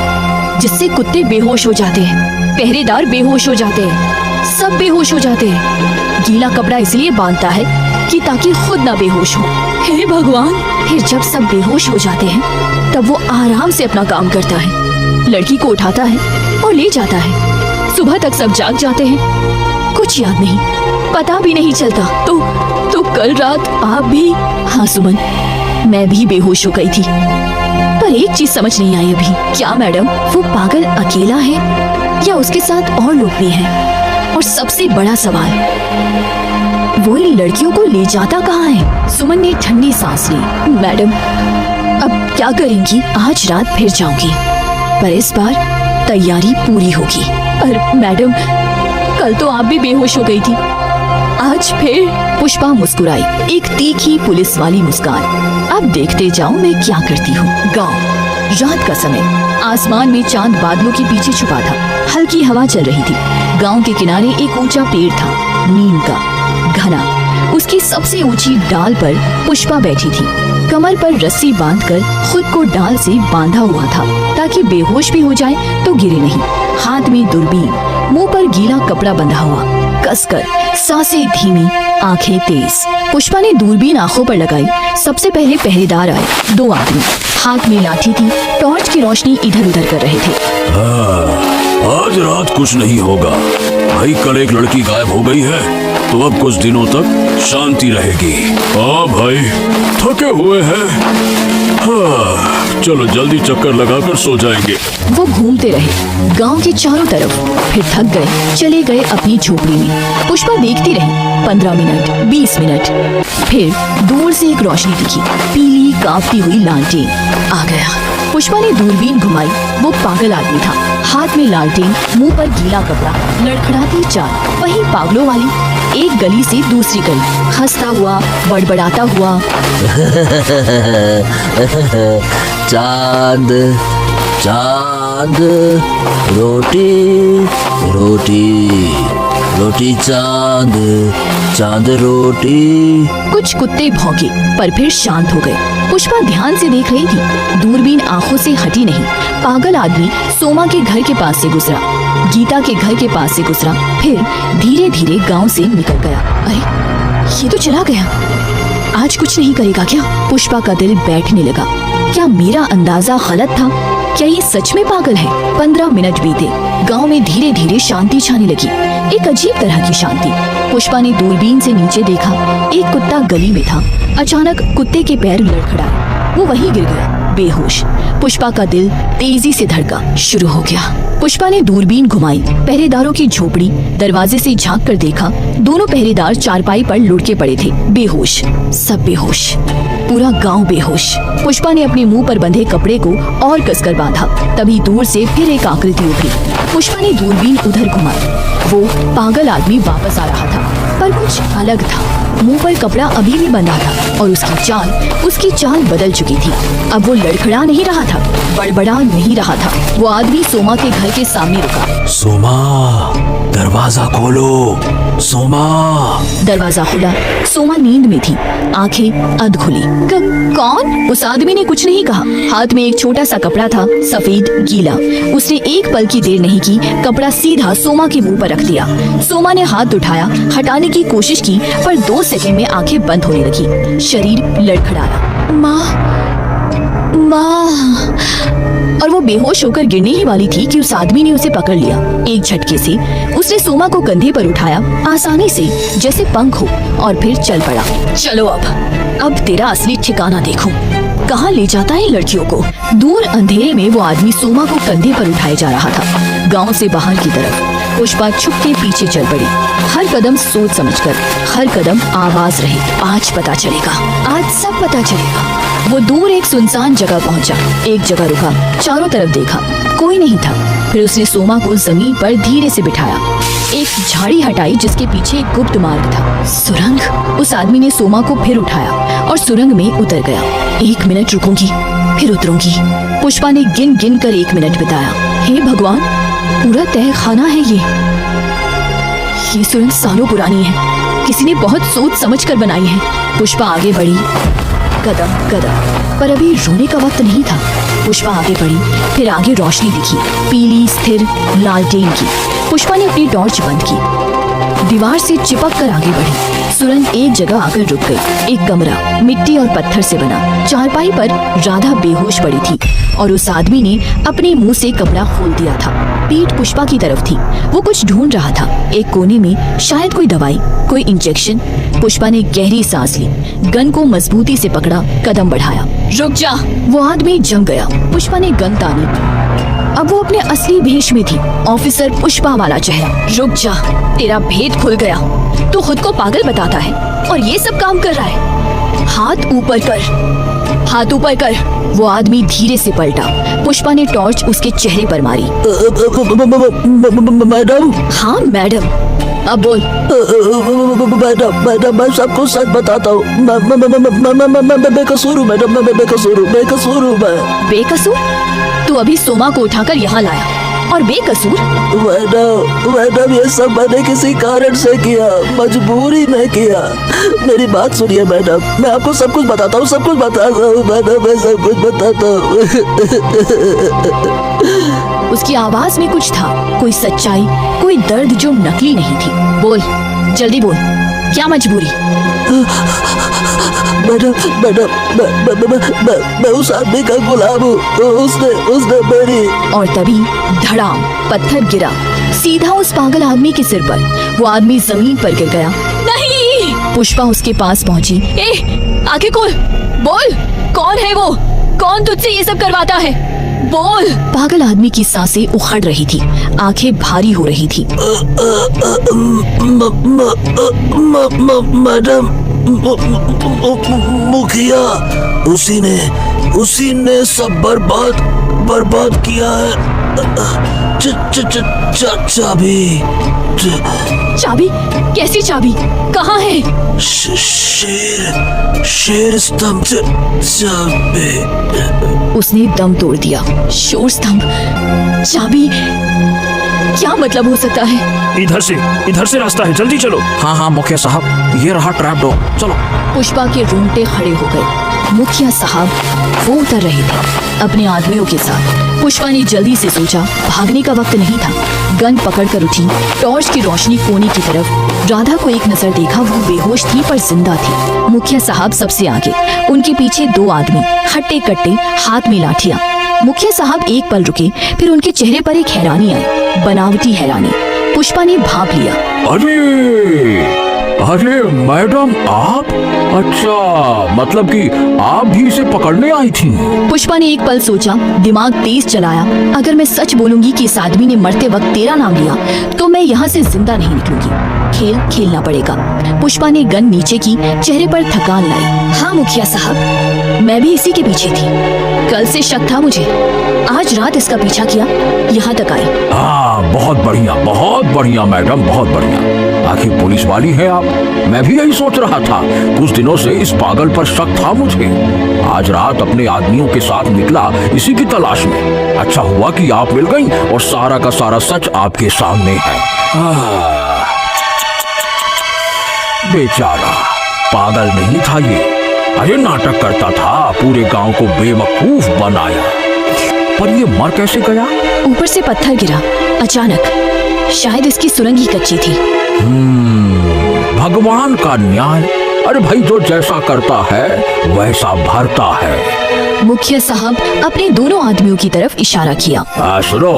जिससे कुत्ते बेहोश हो जाते हैं, पहरेदार बेहोश हो जाते हैं, सब बेहोश हो जाते हैं। गीला कपड़ा इसलिए बांधता है कि ताकि खुद ना बेहोश हो। हे भगवान! फिर जब सब बेहोश हो जाते हैं तब वो आराम से अपना काम करता है, लड़की को उठाता है और ले जाता है। सुबह तक सब जाग जाते हैं, कुछ याद नहीं, पता भी नहीं चलता। तो कल रात आप भी? हाँ सुमन, मैं भी बेहोश हो गई थी, पर एक चीज समझ नहीं आई अभी। क्या मैडम? वो पागल अकेला है या उसके साथ और लोग भी हैं? और सबसे बड़ा सवाल, वो इन लड़कियों को ले जाता कहाँ है? सुमन ने ठंडी सांस ली। मैडम, अब क्या करेंगी? आज रात फिर जाऊंगी, पर इस बार तैयारी पूरी होगी। पर मैडम, कल तो आप भी बेहोश हो गई थी, आज फिर? पुष्पा मुस्कुराई, एक तीखी पुलिस वाली मुस्कान। अब देखते जाओ मैं क्या करती हूँ। गांव, रात का समय, आसमान में चांद बादलों के पीछे छुपा था, हल्की हवा चल रही थी। गांव के किनारे एक ऊंचा पेड़ था, नीम का, घना। उसकी सबसे ऊंची डाल पर पुष्पा बैठी थी, कमर पर रस्सी बांधकर खुद को डाल से बांधा हुआ था ताकि बेहोश भी हो जाए तो गिरे नहीं। हाथ में दूरबीन, मुंह पर गीला कपड़ा बंधा हुआ, कसकर, सांसें धीमी, आंखें तेज। पुष्पा ने दूरबीन आंखों पर लगाई। सबसे पहले पहरेदार आए, 2 आदमी, हाथ में लाठी थी, टॉर्च की रोशनी इधर उधर कर रहे थे। आज रात कुछ नहीं होगा भाई। कल एक लड़की गायब हो गई है, तो अब कुछ दिनों तक शांति रहेगी। हाँ भाई, थके हुए हैं। हाँ, चलो जल्दी चक्कर लगाकर सो जाएंगे। वो घूमते रहे गांव के चारों तरफ, फिर थक गए, चले गए अपनी झोपड़ी में। पुष्पा देखती रही 15 मिनट, 20 मिनट, फिर दूर से एक रोशनी दिखी, पीली कांपती हुई लालटेन। आ गया। पुष्पा ने दूरबीन घुमाई। वो पागल आदमी था, हाथ में लालटेन, मुंह पर गीला कपड़ा, लड़खड़ाती चाल, वही पागलों वाली। एक गली से दूसरी गली, हंसता हुआ, बड़बड़ाता हुआ। चांद चांद, रोटी रोटी रोटी, चांद चांद रोटी। कुछ कुत्ते भौंके पर फिर शांत हो गए। पुष्पा ध्यान से देख रही थी, दूरबीन आंखों से हटी नहीं। पागल आदमी सोमा के घर के पास से गुजरा, गीता के घर के पास से गुजरा, फिर धीरे धीरे गांव से निकल गया। अरे ये तो चला गया, आज कुछ नहीं करेगा क्या? पुष्पा का दिल बैठने लगा। क्या मेरा अंदाजा गलत था? क्या ये सच में पागल है? 15 मिनट बीते, गांव में धीरे धीरे शांति छाने लगी, एक अजीब तरह की शांति। पुष्पा ने दूरबीन से नीचे देखा, एक कुत्ता गली में था। अचानक कुत्ते के पैर लड़खड़ाए, वो वहीं गिर गया बेहोश। पुष्पा का दिल तेजी से धड़का शुरू हो गया। पुष्पा ने दूरबीन घुमाई, पहरेदारों की झोपड़ी, दरवाजे से झांक कर देखा, दोनों पहरेदार चारपाई पर लुढ़के पड़े थे, बेहोश, सब बेहोश, पूरा गांव बेहोश। पुष्पा ने अपने मुंह पर बंधे कपड़े को और कसकर बांधा। तभी दूर से फिर एक आकृति उभरी। पुष्पा ने दूरबीन उधर घुमाई, वो पागल आदमी वापस आ रहा था, पर कुछ अलग था। मुंह पर कपड़ा अभी भी बंधा था और उसकी चाल बदल चुकी थी। अब वो लड़खड़ा नहीं रहा था, बड़बड़ा नहीं रहा था। वो आदमी सोमा के घर के सामने रुका। सोमा, दरवाजा खोलो, सोमा। दरवाजा खुला। सोमा नींद में थी, आंखें अध खुली। कौन? उस आदमी ने कुछ नहीं कहा। हाथ में एक छोटा सा कपड़ा था, सफेद, गीला। उसने एक पल की देर नहीं की, कपड़ा सीधा सोमा के मुंह पर रख दिया। सोमा ने हाथ उठाया, हटाने की कोशिश की, पर 2 सेकंड में आंखें बंद होने लगी, शरीर लड़खड़ाया। माँ, और वो बेहोश होकर गिरने ही वाली थी कि उस आदमी ने उसे पकड़ लिया। एक झटके से उसने सोमा को कंधे पर उठाया, आसानी से, जैसे पंख हो, और फिर चल पड़ा। चलो अब तेरा असली ठिकाना देखो। कहाँ ले जाता है लड़कियों को? दूर अंधेरे में वो आदमी सोमा को कंधे पर उठाए जा रहा था, गांव से बाहर की तरफ। पुष्पा छुप के पीछे चल पड़ी, हर कदम सोच समझकर, हर कदम आवाज रही। आज पता चलेगा, आज सब पता चलेगा। वो दूर एक सुनसान जगह पहुंचा, एक जगह रुका, चारों तरफ देखा, कोई नहीं था। फिर उसने सोमा को जमीन पर धीरे से बिठाया, एक झाड़ी हटाई जिसके पीछे एक गुप्त मार्ग था। सुरंग। उस आदमी ने सोमा को फिर उठाया और सुरंग में उतर गया। 1 मिनट रुकूंगी, फिर उतरूंगी। पुष्पा ने गिन गिन कर 1 मिनट बिताया। हे भगवान, पूरा तहखाना है ये सुरंग सालों पुरानी है, किसी ने बहुत सोच समझ कर बनाई है। पुष्पा आगे बढ़ी, कदम कदम, पर अभी रोने का वक्त नहीं था। पुष्पा आगे बढ़ी, फिर आगे रोशनी दिखी, पीली स्थिर लालटेन की। पुष्पा ने अपनी टॉर्च बंद की, दीवार से चिपक कर आगे बढ़ी। सुरंग एक जगह आकर रुक गई। एक कमरा मिट्टी और पत्थर से बना, चारपाई पर राधा बेहोश पड़ी थी और उस आदमी ने अपने मुंह से कपड़ा खोल दिया था। पीठ पुष्पा की तरफ थी, वो कुछ ढूंढ रहा था। एक कोने में शायद कोई दवाई, कोई इंजेक्शन। पुष्पा ने गहरी सांस ली, गन को मजबूती से पकड़ा, कदम बढ़ाया। रुक जा! वो आदमी जम गया। पुष्पा ने गन तानी, अब वो अपने असली भेष में थी, ऑफिसर पुष्पा वाला चेहरा। रुक जा, तेरा भेद खुल गया। तू खुद को पागल बताता है और ये सब काम कर रहा है। हाथ ऊपर कर, हाथ ऊपर कर। वो आदमी धीरे से पलटा। पुष्पा ने टॉर्च उसके चेहरे पर मारी। मैडम। हाँ मैडम, अब बोल। मैडम, मैं सबको सच बताता हूँ। मैं बेकसूर हूँ मैडम, मैं बेकसूर हूँ। बेकसूर? तू अभी सोमा को उठाकर यहाँ लाया और बेकसूर। मैडम ये सब मैंने किसी कारण से किया, मजबूरी में किया। मेरी बात सुनिए मैडम, मैं आपको सब कुछ बताता हूँ, सब कुछ बताता हूँ मैडम, मैं सब कुछ बताता हूँ। उसकी आवाज में कुछ था, कोई सच्चाई, कोई दर्द जो नकली नहीं थी। बोल, जल्दी बोल, क्या मजबूरी? मैडम मैं उस आदमी का गुलाम हूँ, उसने मेरी। और तभी धड़ाम पत्थर गिरा सीधा उस पागल आदमी के सिर पर। वो आदमी जमीन पर गिर गया। नहीं। पुष्पा उसके पास पहुंची। आंखें खोल, बोल, कौन है वो? कौन तुझसे ये सब करवाता है? बोल। पागल आदमी की सांसें उखड़ रही थी, आंखें भारी हो रही थी। मैडम मुखिया, उसी ने सब बर्बाद किया है। चाबी। चाबी? कैसी चाबी? कहाँ है? शेर स्तंभ चाबी। उसने दम तोड़ दिया। शोर स्तंभ चाबी? क्या मतलब हो सकता है? इधर से रास्ता है, जल्दी चलो। हाँ हाँ मुखिया साहब, ये रहा ट्रैप डोर, चलो। पुष्पा के रोंगटे खड़े हो गए। मुखिया साहब वो उतर रहे थे अपने आदमियों के साथ। पुष्पा ने जल्दी से सोचा भागने का वक्त नहीं था। गन पकड़कर उठी, टॉर्च की रोशनी कोने की तरफ। राधा को एक नजर देखा, वो बेहोश थी पर जिंदा थी। मुखिया साहब सबसे आगे, उनके पीछे दो आदमी, हट्टे कट्टे, हाथ में लाठियां। मुखिया साहब एक पल रुके, फिर उनके चेहरे पर एक हैरानी आई, बनावटी हैरानी। पुष्पा ने भांप लिया। अरे मैडम आप? अच्छा, मतलब कि आप भी इसे पकड़ने आई थी? पुष्पा ने एक पल सोचा, दिमाग तेज चलाया। अगर मैं सच बोलूंगी कि इस आदमी ने मरते वक्त तेरा नाम लिया तो मैं यहाँ से जिंदा नहीं निकलूंगी। खेल खेलना पड़ेगा। पुष्पा ने गन नीचे की, चेहरे पर थकान लाई। हाँ मुखिया साहब, मैं भी इसी के पीछे थी। कल से शक था मुझे, आज रात इसका पीछा किया, यहाँ तक आई। हाँ, बहुत बढ़िया मैडम, बहुत बढ़िया। आखिर पुलिस वाली है आप। मैं भी यही सोच रहा था, कुछ दिनों से इस पागल पर शक था मुझे। आज रात अपने आदमियों के साथ निकला इसी की तलाश में। अच्छा हुआ कि आप मिल गई और सारा का सारा सच आपके सामने है। बेचारा पागल नहीं था ये, अरे नाटक करता था, पूरे गांव को बेवकूफ बनाया। पर ये मर कैसे गया? ऊपर से पत्थर गिरा अचानक, शायद इसकी सुरंग ही कच्ची थी। भगवान का न्याय। अरे भाई, जो जैसा करता है वैसा भरता है। मुखिया साहब अपने दोनों आदमियों की तरफ इशारा किया। सुनो,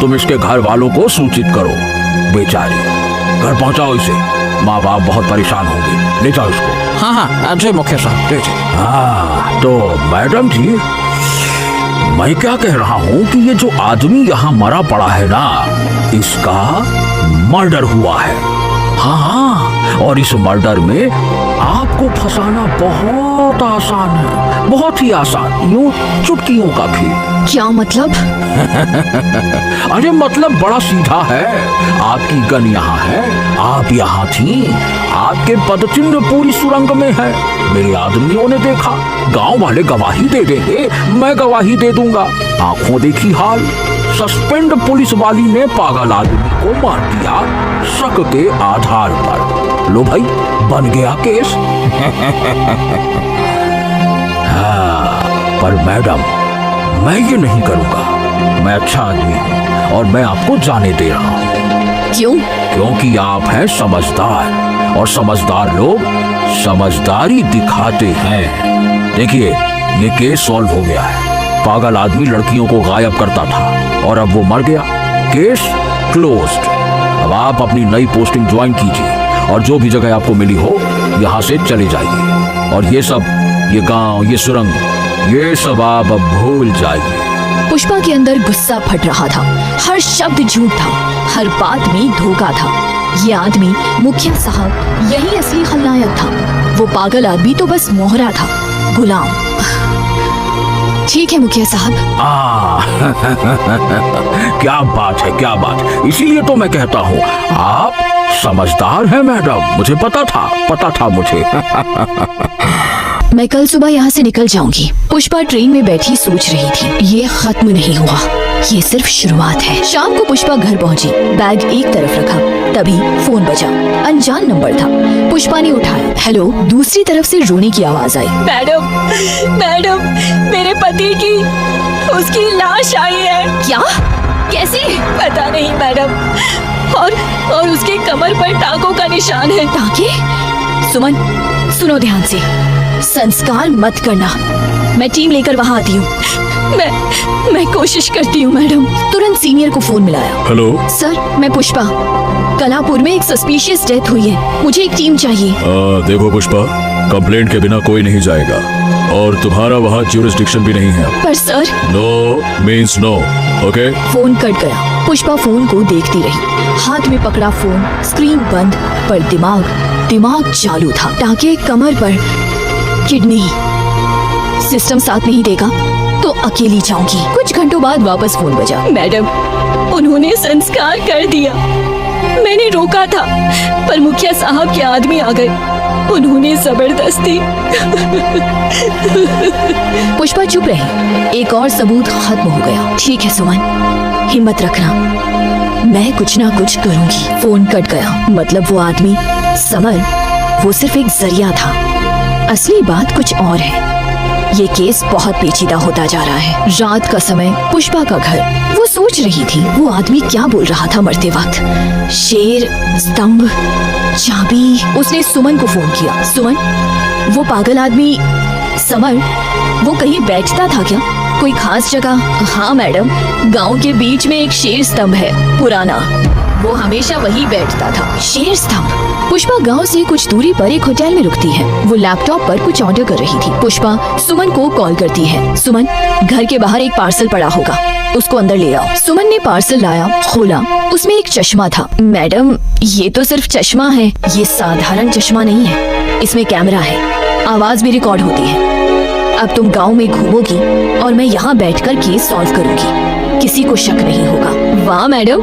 तुम इसके घर वालों को सूचित करो। बेचारी, घर पहुंचाओ इसे, माँ बाप बहुत परेशान होंगे। ले जाओ इसको। हाँ हाँ जी मुखिया साहब, ले जाओ। हाँ तो मैडम जी, मैं क्या कह रहा हूँ कि ये जो आदमी यहाँ मरा पड़ा है ना, इसका मर्डर हुआ है। हाँ, और इस मर्डर में आपको फंसाना बहुत आसान है, बहुत ही आसान, यूं चुटकियों का खेल। क्या मतलब? अरे मतलब बड़ा सीधा है। आपकी गन यहाँ है, आप यहाँ थी, आपके पदचिन्ह पूरी सुरंग में है। मेरे आदमियों ने देखा, गांव वाले गवाही दे देंगे, मैं गवाही दे दूंगा। आंखों देखी हाल, सस्पेंड पुलिस वाली ने पागल आदमी को मार दिया शक के आधार पर। लो भाई, बन गया केस। हाँ, पर मैडम मैं ये नहीं करूंगा। मैं अच्छा आदमी हूँ और मैं आपको जाने दे रहा हूँ। क्यों? क्योंकि आप हैं समझदार, और समझदार लोग समझदारी दिखाते हैं। देखिए, ये केस सॉल्व हो गया है। पागल आदमी लड़कियों को गायब करता था और अब वो मर गया। Case closed. अब आप अपनी नई पोस्टिंग ज्वाइन कीजिए और जो भी जगह आपको मिली हो यहाँ से चले जाइए। और ये सब, ये गांव, ये सुरंग, ये सब आप अब भूल जाइए। पुष्पा के अंदर गुस्सा फट रहा था। हर शब्द झूठ था, हर बात में धोखा था। ये आदमी मुखिया साहब यही असली खलनायक था। वो पागल आदमी तो बस मोहरा था, गुलाम। ठीक है मुखिया साहब। क्या बात है, क्या बात। इसीलिए तो मैं कहता हूँ आप समझदार हैं मैडम। मुझे पता था मुझे। मैं कल सुबह यहाँ से निकल जाऊंगी। पुष्पा ट्रेन में बैठी सोच रही थी, ये खत्म नहीं हुआ, ये सिर्फ शुरुआत है। शाम को पुष्पा घर पहुंची, बैग एक तरफ रखा, तभी फोन बजा। अनजान नंबर था। पुष्पा ने उठाया। हेलो। दूसरी तरफ से रोने की आवाज आई। मैडम, मैडम, मेरे पति की उसकी लाश आई है। क्या? कैसे? पता नहीं मैडम, और उसके कमर पर टाकों का निशान है। टाके? सुमन, सुनो ध्यान से, संस्कार मत करना। मैं टीम लेकर वहाँ आती हूँ। मैं कोशिश करती हूँ मैडम। तुरंत सीनियर को फोन मिलाया। हेलो। सर, मैं पुष्पा, कलापुर में एक सस्पिशियस डेथ हुई है, मुझे एक टीम चाहिए। देखो पुष्पा, कंप्लेंट के बिना कोई नहीं जाएगा और तुम्हारा वहाँ ज्यूरिसडिक्शन भी नहीं है। पर sir. No means no, okay? Phone cut गया। पुष्पा फोन को देखती रही, हाथ में पकड़ा फोन, स्क्रीन बंद, पर दिमाग चालू था। टाके कमर पर, किडनी। सिस्टम साथ नहीं देगा तो अकेली जाऊंगी। कुछ घंटों बाद वापस फोन बजा। मैडम, उन्होंने संस्कार कर दिया। मैंने रोका था, पर मुखिया साहब के आदमी आ गए, उन्होंने जबरदस्ती। पुष्पा चुप रही। एक और सबूत खत्म हो गया। ठीक है सुमन, हिम्मत रखना, मैं कुछ ना कुछ करूंगी। फोन कट गया। मतलब वो आदमी समर, वो सिर्फ एक जरिया था, असली बात कुछ और है। ये केस बहुत पेचीदा होता जा रहा है। रात का समय, पुष्पा का घर। वो सोच रही थी, वो आदमी क्या बोल रहा था मरते वक्त। शेर, स्तंभ, चाबी। उसने सुमन को फोन किया। सुमन, वो पागल आदमी समर, वो कहीं बैठता था क्या? कोई खास जगह? हाँ मैडम, गांव के बीच में एक शेर स्तंभ है, पुराना, वो हमेशा वहीं बैठता था। शेर स्तंभ। पुष्पा गांव से कुछ दूरी पर एक होटल में रुकती है। वो लैपटॉप पर कुछ ऑर्डर कर रही थी। पुष्पा सुमन को कॉल करती है। सुमन, घर के बाहर एक पार्सल पड़ा होगा, उसको अंदर ले आओ। सुमन ने पार्सल लाया, खोला, उसमें एक चश्मा था। मैडम, ये तो सिर्फ चश्मा है। ये साधारण चश्मा नहीं है, इसमें कैमरा है, आवाज भी रिकॉर्ड होती है। अब तुम गांव में घूमोगी और मैं यहाँ बैठकर केस सॉल्व करूंगी, किसी को शक नहीं होगा। वाह मैडम,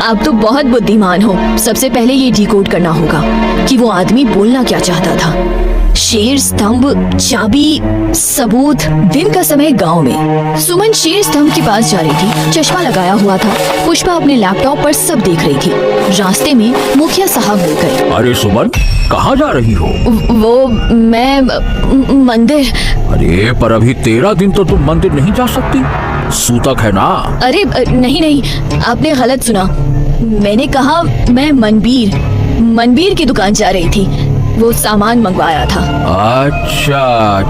आप तो बहुत बुद्धिमान हो। सबसे पहले ये डिकोड करना होगा कि वो आदमी बोलना क्या चाहता था। शेर स्तंभ, चाबी, सबूत। दिन का समय गांव में। सुमन शेर स्तंभ के पास जा रही थी, चश्मा लगाया हुआ था। पुष्पा अपने लैपटॉप पर सब देख रही थी। रास्ते में मुखिया साहब मिल गए। अरे सुमन, कहाँ जा रही हो? वो मैं मंदिर। अरे पर अभी 13 दिन तो तुम मंदिर नहीं जा सकती, सूतक है ना। अरे नहीं, आपने गलत सुना। मैंने कहा मैं मनबीर की दुकान जा रही थी, वो सामान मंगवाया था। अच्छा,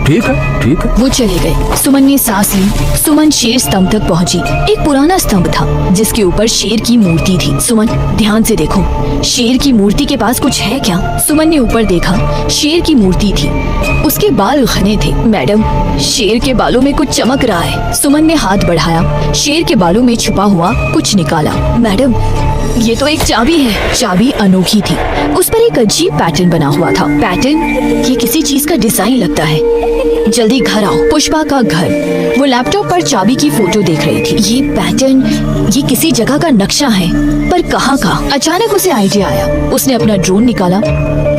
ठीक है। वो चले गए। सुमन ने सांस ली। सुमन शेर स्तंभ तक पहुंची। एक पुराना स्तंभ था जिसके ऊपर शेर की मूर्ति थी। सुमन, ध्यान से देखो, शेर की मूर्ति के पास कुछ है क्या? सुमन ने ऊपर देखा, शेर की मूर्ति थी, उसके बाल घने थे। मैडम, शेर के बालों में कुछ चमक रहा है। सुमन ने हाथ बढ़ाया, शेर के बालों में छुपा हुआ कुछ निकाला। मैडम, ये तो एक चाबी है। चाबी अनोखी थी, उस पर एक अजीब पैटर्न बना हुआ था। पैटर्न? ये किसी चीज का डिजाइन लगता है। जल्दी घर आओ। पुष्पा का घर। वो लैपटॉप पर चाबी की फोटो देख रही थी। ये पैटर्न, ये किसी जगह का नक्शा है, पर कहाँ का? अचानक उसे आइडिया आया। उसने अपना ड्रोन निकाला,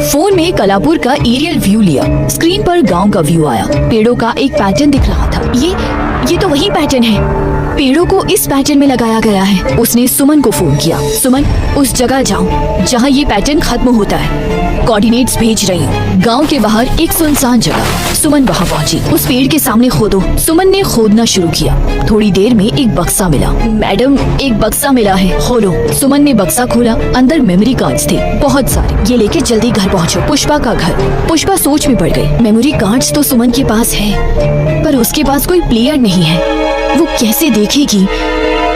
फोन में कलापुर का एरियल व्यू लिया। स्क्रीन पर गांव का व्यू आया। पेड़ों का एक पैटर्न दिख रहा था। ये तो वही पैटर्न है, पेड़ों को इस पैटर्न में लगाया गया है। उसने सुमन को फोन किया। सुमन, उस जगह जाओ जहाँ ये पैटर्न खत्म होता है, कोऑर्डिनेट्स भेज रही हूँ। गांव के बाहर एक सुनसान जगह। सुमन वहाँ पहुँची। उस पेड़ के सामने खोदो। सुमन ने खोदना शुरू किया। थोड़ी देर में एक बक्सा मिला। मैडम, एक बक्सा मिला है। खोलो। सुमन ने बक्सा खोला, अंदर मेमोरी कार्ड्स थे, बहुत सारे। ये लेके जल्दी घर पहुँचो। पुष्पा का घर। पुष्पा सोच में पड़ गई। मेमोरी कार्ड्स तो सुमन के पास है, पर उसके पास कोई प्लेयर नहीं है, वो कैसे देखेगी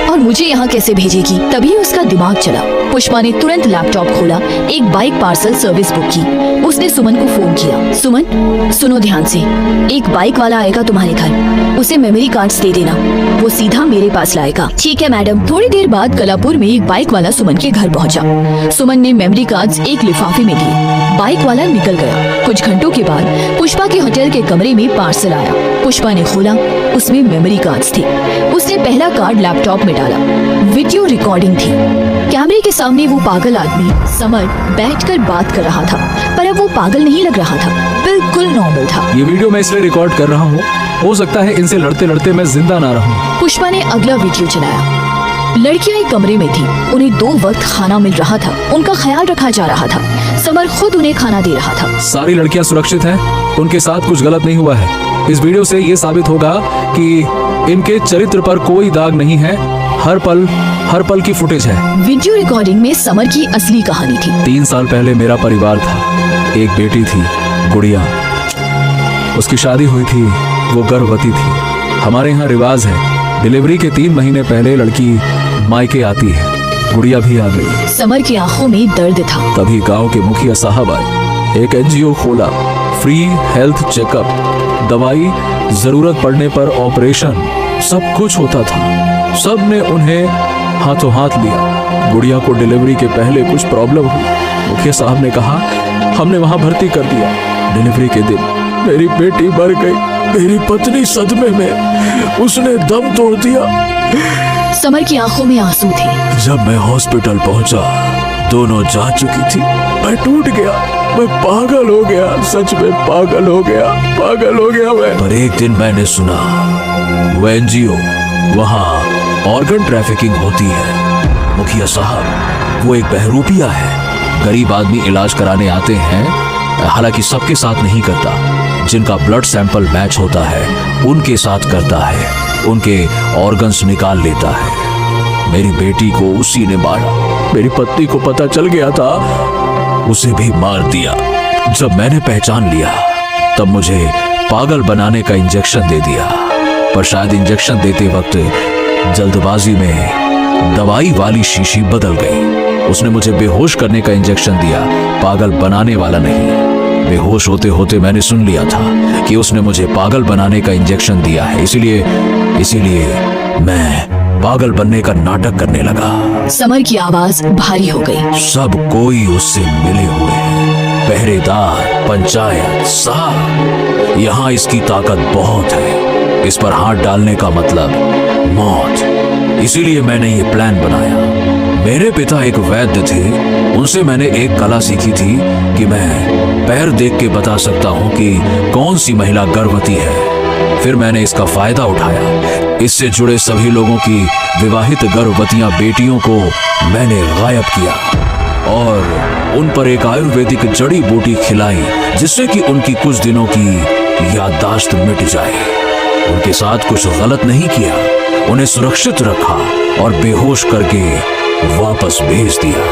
और मुझे यहाँ कैसे भेजेगी? तभी उसका दिमाग चला। पुष्पा ने तुरंत लैपटॉप खोला, एक बाइक पार्सल सर्विस बुक की। उसने सुमन को फोन किया। सुमन, सुनो ध्यान से, एक बाइक वाला आएगा तुम्हारे घर, उसे मेमोरी कार्ड्स दे देना, वो सीधा मेरे पास लाएगा। ठीक है मैडम। थोड़ी देर बाद कलापुर में एक बाइक वाला सुमन के घर पहुंचा। सुमन ने मेमोरी कार्ड्स एक लिफाफे में दिए। बाइक वाला निकल गया। कुछ घंटों के बाद पुष्पा के होटल के कमरे में पार्सल आया। पुष्पा ने खोला, उसमें मेमोरी कार्ड्स थे। उसने पहला कार्ड लैपटॉप में डाला। वीडियो रिकॉर्डिंग थी। कैमरे के सामने वो पागल आदमी समर बैठकर बात कर रहा था, पर अब वो पागल नहीं लग रहा था, बिल्कुल बिल्कुल नॉर्मल था। ये वीडियो मैं इसलिए रिकॉर्ड कर रहा हूँ, हो सकता है इनसे लड़ते लड़ते मैं जिंदा ना रहूं। पुष्पा ने अगला वीडियो चलाया। लड़कियां एक कमरे में थी, उन्हें 2 वक्त खाना मिल रहा था, उनका ख्याल रखा जा रहा था, समर खुद उन्हें खाना दे रहा था। सारी लड़कियां सुरक्षित हैं, उनके साथ कुछ गलत नहीं हुआ है। इस वीडियो से ये साबित होगा कि इनके चरित्र पर कोई दाग नहीं है। हर पल की फुटेज है। वीडियो रिकॉर्डिंग में समर की असली कहानी थी। 3 साल पहले मेरा परिवार था। एक बेटी थी, गुड़िया। उसकी शादी हुई थी, वो गर्भवती थी। हमारे यहाँ रिवाज है, डिलीवरी के 3 महीने पहले लड़की मायके आती है। गुड़िया भी आ गई। समर की आंखों में दर्द था। तभी गांव के मुखिया साहब आए। एक NGO खोला, फ्री हेल्थ चेकअप, दवाई, जरूरत पड़ने पर ऑपरेशन, सब कुछ होता था। सब ने उन्हें हाथों हाथ लिया। गुड़िया को डिलीवरी के पहले कुछ प्रॉब्लम हुई। मुखिया साहब ने कहा, हमने वहां भर्ती कर दिया। डिलीवरी के दिन मेरी बेटी मर गई। मेरी पत्नी सदमे में, उसने दम तोड़ दिया। समर की आंखों में आंसू थे। जब मैं हॉस्पिटल पहुंचा, दोनों जा चुकी थी। मैं टूट गया, मैं पागल हो गया, सच में पागल हो गया मैं। पर एक दिन मैंने सुना वो NGO, वहाँ ऑर्गन ट्रैफिकिंग होती है। मुखिया साहब, वो एक बहरूपिया है। गरीब आदमी इलाज कराने आते हैं, हालांकि सबके साथ नहीं करता। जिनका ब्लड सैंपल मैच होता है उनके साथ करता है, उनके ऑर्गन्स निकाल लेता है। मेरी बेटी को उसी ने मारा। मेरी पत्नी को पता चल गया था, उसे भी मार दिया। जब मैंने पहचान लिया, तब मुझे पागल बनाने का इंजेक्शन दे दिया। पर शायद इंजेक्शन देते वक्त जल्दबाजी में दवाई वाली शीशी बदल गई। उसने मुझे बेहोश करने का इंजेक्शन दिया, पागल बनाने वाला नहीं। बेहोश होते होते मैंने सुन लिया था कि उसने मुझे पागल बनाने का इंजेक्शन दिया है। इसीलिए मैं पागल बनने का नाटक करने लगा। समर की आवाज भारी हो गई। सब कोई उससे मिले हुए हैं, पहरेदार, पंचायत, साहब। यहाँ इसकी ताकत बहुत है। इस पर हाथ डालने का मतलब मौत। इसीलिए मैंने ये प्लान बनाया। मेरे पिता एक वैद्य थे, उनसे मैंने एक कला सीखी थी कि मैं पैर देख के बता सकता हूँ कि कौन सी महिला गर्भवती है। फिर मैंने इसका फायदा उठाया। इससे जुड़े सभी लोगों की विवाहित गर्भवतियां बेटियों को मैंने गायब किया और उन पर एक आयुर्वेदिक जड़ी बूटी खिलाई, जिससे कि उनकी कुछ दिनों की याददाश्त मिट जाए। उनके साथ कुछ गलत नहीं किया, उन्हें सुरक्षित रखा और बेहोश करके वापस भेज दिया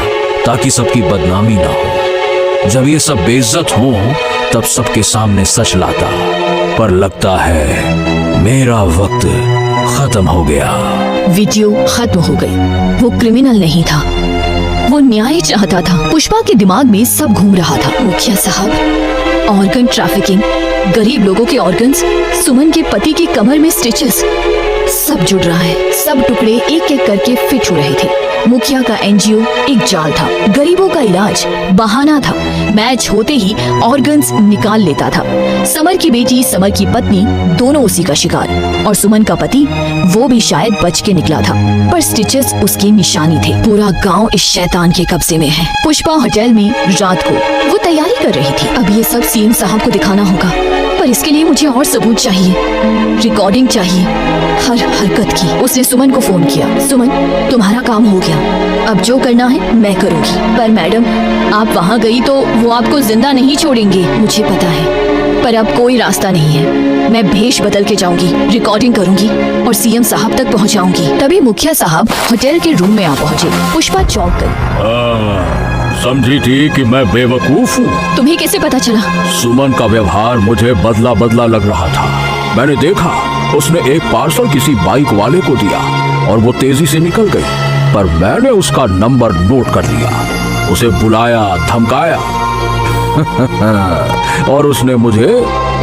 ताकि सबकी बदनामी ना हो। जब ये सब बेइज्जत हो तब सबके सामने सच लाता। पर लगता है मेरा वक्त खत्म हो गया। वीडियो खत्म हो गई। वो क्रिमिनल नहीं था, वो न्याय चाहता था। पुष्पा के दिमाग में सब घूम रहा था। मुखिया साहब, ऑर्गन ट्रैफिकिंग, गरीब लोगों के ऑर्गन्स, सुमन के पति की कमर में स्टिचेस, सब जुड़ रहा है। सब टुकड़े एक एक करके फिट हो रहे थे। मुखिया का NGO एक जाल था, गरीबों का इलाज बहाना था। मैच होते ही ऑर्गन्स निकाल लेता था। समर की बेटी, समर की पत्नी, दोनों उसी का शिकार। और सुमन का पति, वो भी शायद बच के निकला था, पर स्टिचेस उसकी निशानी थे। पूरा गांव इस शैतान के कब्जे में है। पुष्पा होटल में रात को वो तैयारी कर रही थी। अब ये सब CM साहब को दिखाना होगा, पर इसके लिए मुझे और सबूत चाहिए, रिकॉर्डिंग चाहिए, हर हरकत की। उसने सुमन को फोन किया। सुमन, तुम्हारा काम हो गया, अब जो करना है मैं करूंगी। पर मैडम, आप वहाँ गई तो वो आपको जिंदा नहीं छोड़ेंगे, मुझे पता है, पर अब कोई रास्ता नहीं है। मैं भेष बदल के जाऊंगी, रिकॉर्डिंग करूंगी और CM साहब तक पहुँचाऊंगी। तभी मुखिया साहब होटल के रूम में आ पहुँचे। पुष्पा चौंक गई। समझी थी कि मैं बेवकूफ हूँ। तुम्हें कैसे पता चला? सुमन का व्यवहार मुझे बदला बदला लग रहा था। मैंने देखा उसने एक पार्सल किसी बाइक वाले को दिया और वो तेजी से निकल गई, पर मैंने उसका नंबर नोट कर लिया, उसे बुलाया, धमकाया और उसने मुझे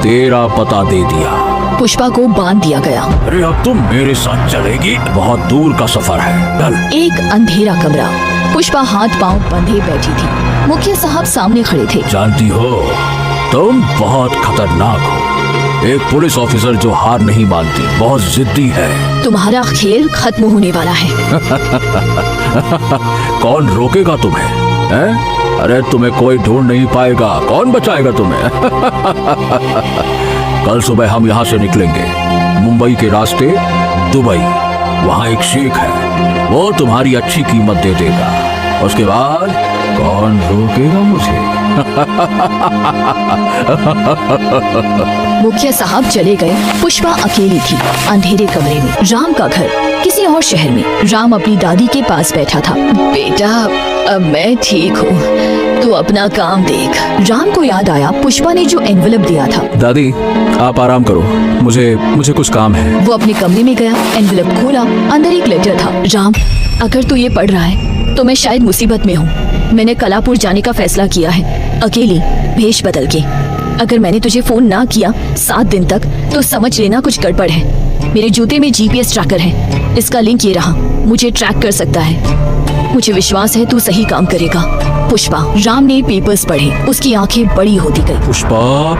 तेरा पता दे दिया। पुष्पा को बांध दिया गया। अरे अब तुम मेरे साथ चलेगी, बहुत दूर का सफर है, चल। एक अंधेरा कमरा। पुष्पा हाथ पांव बंधे बैठी थी। मुखिया साहब सामने खड़े थे। जानती हो, तुम बहुत खतरनाक हो। एक पुलिस ऑफिसर जो हार नहीं मानती, बहुत जिद्दी है। तुम्हारा खेल खत्म होने वाला है। कौन रोकेगा तुम्हें? हैं? अरे तुम्हें कोई ढूंढ नहीं पाएगा, कौन बचाएगा तुम्हें? कल सुबह हम यहाँ से निकलेंगे मुंबई के रास्ते दुबई। वहाँ एक शेख है, वो तुम्हारी अच्छी कीमत दे देगा। उसके बाद कौन रोकेगा मुझे? मुखिया साहब चले गए। पुष्पा अकेली थी अंधेरे कमरे में। राम का घर किसी और शहर में। राम अपनी दादी के पास बैठा था। बेटा, अब मैं ठीक हूँ, तू अपना काम देख। राम को याद आया पुष्पा ने जो एनवेलप दिया था। दादी आप आराम करो, मुझे कुछ काम है। वो अपने कमरे में गया, एनवेलप खोला, अंदर एक लेटर था। राम, अगर तू ये पढ़ रहा है तो मैं शायद मुसीबत में हूँ। मैंने कलापुर जाने का फैसला किया है, अकेली, भेष बदल के। अगर मैंने तुझे फोन ना किया 7 दिन तक तो समझ लेना कुछ गड़बड़ है। मेरे जूते में GPS ट्रैकर है, इसका लिंक ये रहा, मुझे ट्रैक कर सकता है। मुझे विश्वास है तू सही काम करेगा। पुष्पा। राम ने पेपर्स पढ़े, उसकी आंखें बड़ी होती गई।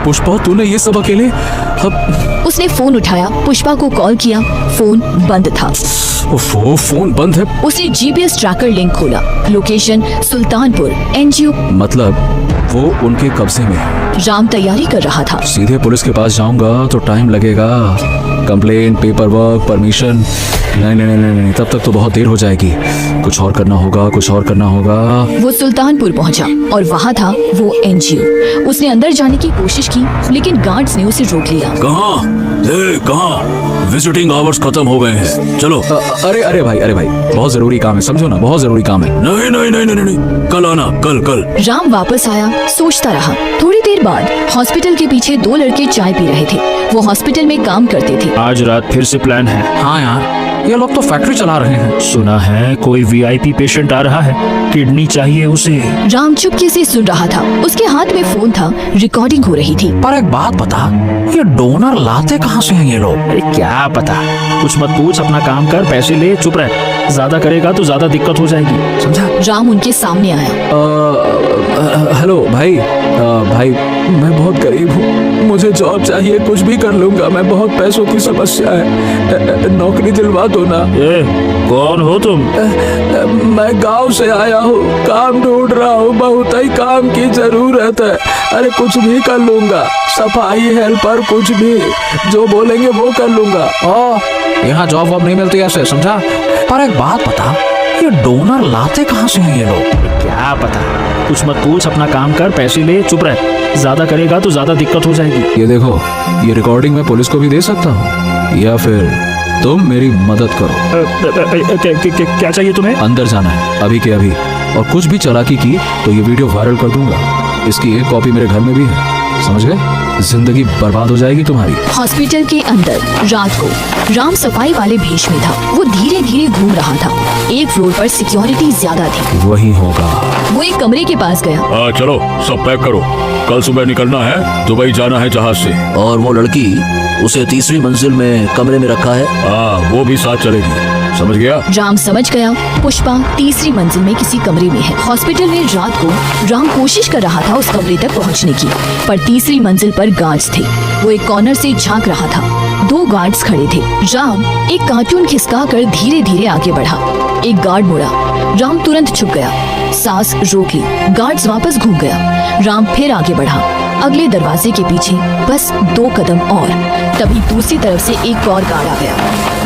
पुष्पा तूने ये सब अकेले? अब उसने फोन उठाया, पुष्पा को कॉल किया, फोन बंद था। फोन बंद है? उसने GPS ट्रैकर लिंक खोला, लोकेशन सुल्तानपुर, NGO। मतलब वो उनके कब्जे में है। राम तैयारी कर रहा था। सीधे पुलिस के पास जाऊंगा तो टाइम लगेगा, कंप्लेन, पेपर वर्क, परमिशन। नहीं, तब तक तो बहुत देर हो जाएगी। कुछ और करना होगा। वो सुल्तानपुर पहुंचा और वहाँ था वो NGO। उसने अंदर जाने की कोशिश की लेकिन गार्ड्स ने उसे रोक लिया। कहाँ? विजिटिंग आवर्स खत्म हो गए हैं, चलो। अरे भाई बहुत जरूरी काम है, समझो ना, बहुत जरूरी काम है। नहीं, कल आना, कल। राम वापस आया, सोचता रहा। थोड़ी देर बाद हॉस्पिटल के पीछे 2 लड़के चाय पी रहे थे। वो हॉस्पिटल में काम करते थे। आज रात फिर से प्लान है। हाँ यार, ये लोग तो फैक्ट्री चला रहे हैं। सुना है कोई VIP पेशेंट आ रहा है, किडनी चाहिए उसे। राम चुपके से सुन रहा था। उसके हाथ में फोन था, रिकॉर्डिंग हो रही थी। पर एक बात बता, ये डोनर लाते कहाँ से हैं ये लोग? अरे क्या पता, कुछ मत पूछ, अपना काम कर, पैसे ले, चुप रह। ज्यादा करेगा तो ज्यादा दिक्कत हो जाएगी, समझा? राम उनके सामने आया। हेलो भाई, मैं बहुत गरीब हूँ, मुझे जॉब चाहिए, कुछ भी कर लूंगा मैं, बहुत पैसों की समस्या है, नौकरी दिलवा दो ना। कौन हो तुम? मैं गांव से आया हूँ, काम ढूंढ रहा हूँ, बहुत ही काम की जरूरत है। अरे कुछ भी कर लूंगा, सफाई हेल्पर, कुछ भी, जो बोलेंगे वो कर लूंगा। यहाँ जॉब वॉब नहीं मिलती ऐसे, समझा? पर एक बात बता, ये डोनर लाते कहाँ से हैं ये लोग? क्या पता, कुछ मत पूछ, अपना काम कर, पैसे ले, चुप रह। ज्यादा करेगा तो ज्यादा दिक्कत हो जाएगी। ये देखो, ये रिकॉर्डिंग मैं पुलिस को भी दे सकता हूँ, या फिर तुम मेरी मदद करो। क्या चाहिए तुम्हें? अंदर जाना है अभी के अभी, और कुछ भी चालाकी की तो ये वीडियो वायरल कर दूंगा। इसकी एक कॉपी मेरे घर में भी है, समझ गए? जिंदगी बर्बाद हो जाएगी तुम्हारी। हॉस्पिटल के अंदर रात को राम सफाई वाले भेष में था। वो धीरे धीरे घूम रहा था। एक फ्लोर पर सिक्योरिटी ज्यादा थी। वही होगा। वो एक कमरे के पास गया। चलो सब पैक करो, कल सुबह निकलना है, दुबई जाना है जहाज से। और वो लड़की, उसे 3री मंजिल में कमरे में रखा है। वो भी साथ चलेगी, समझ गया? राम समझ गया। पुष्पा 3री मंजिल में किसी कमरे में है। हॉस्पिटल में रात को राम कोशिश कर रहा था उस कमरे तक पहुंचने की, पर 3री मंजिल पर गार्ड्स थे। वो एक कॉर्नर से झांक रहा था। 2 गार्ड्स खड़े थे। राम एक कार्टून खिसकाकर धीरे धीरे आगे बढ़ा। एक गार्ड मुड़ा, राम तुरंत छुप गया, सांस रोक ली। गार्ड्स वापस घूम गया। राम फिर आगे बढ़ा, अगले दरवाजे के पीछे बस 2 कदम और। तभी दूसरी तरफ से एक और गार्ड आ गया।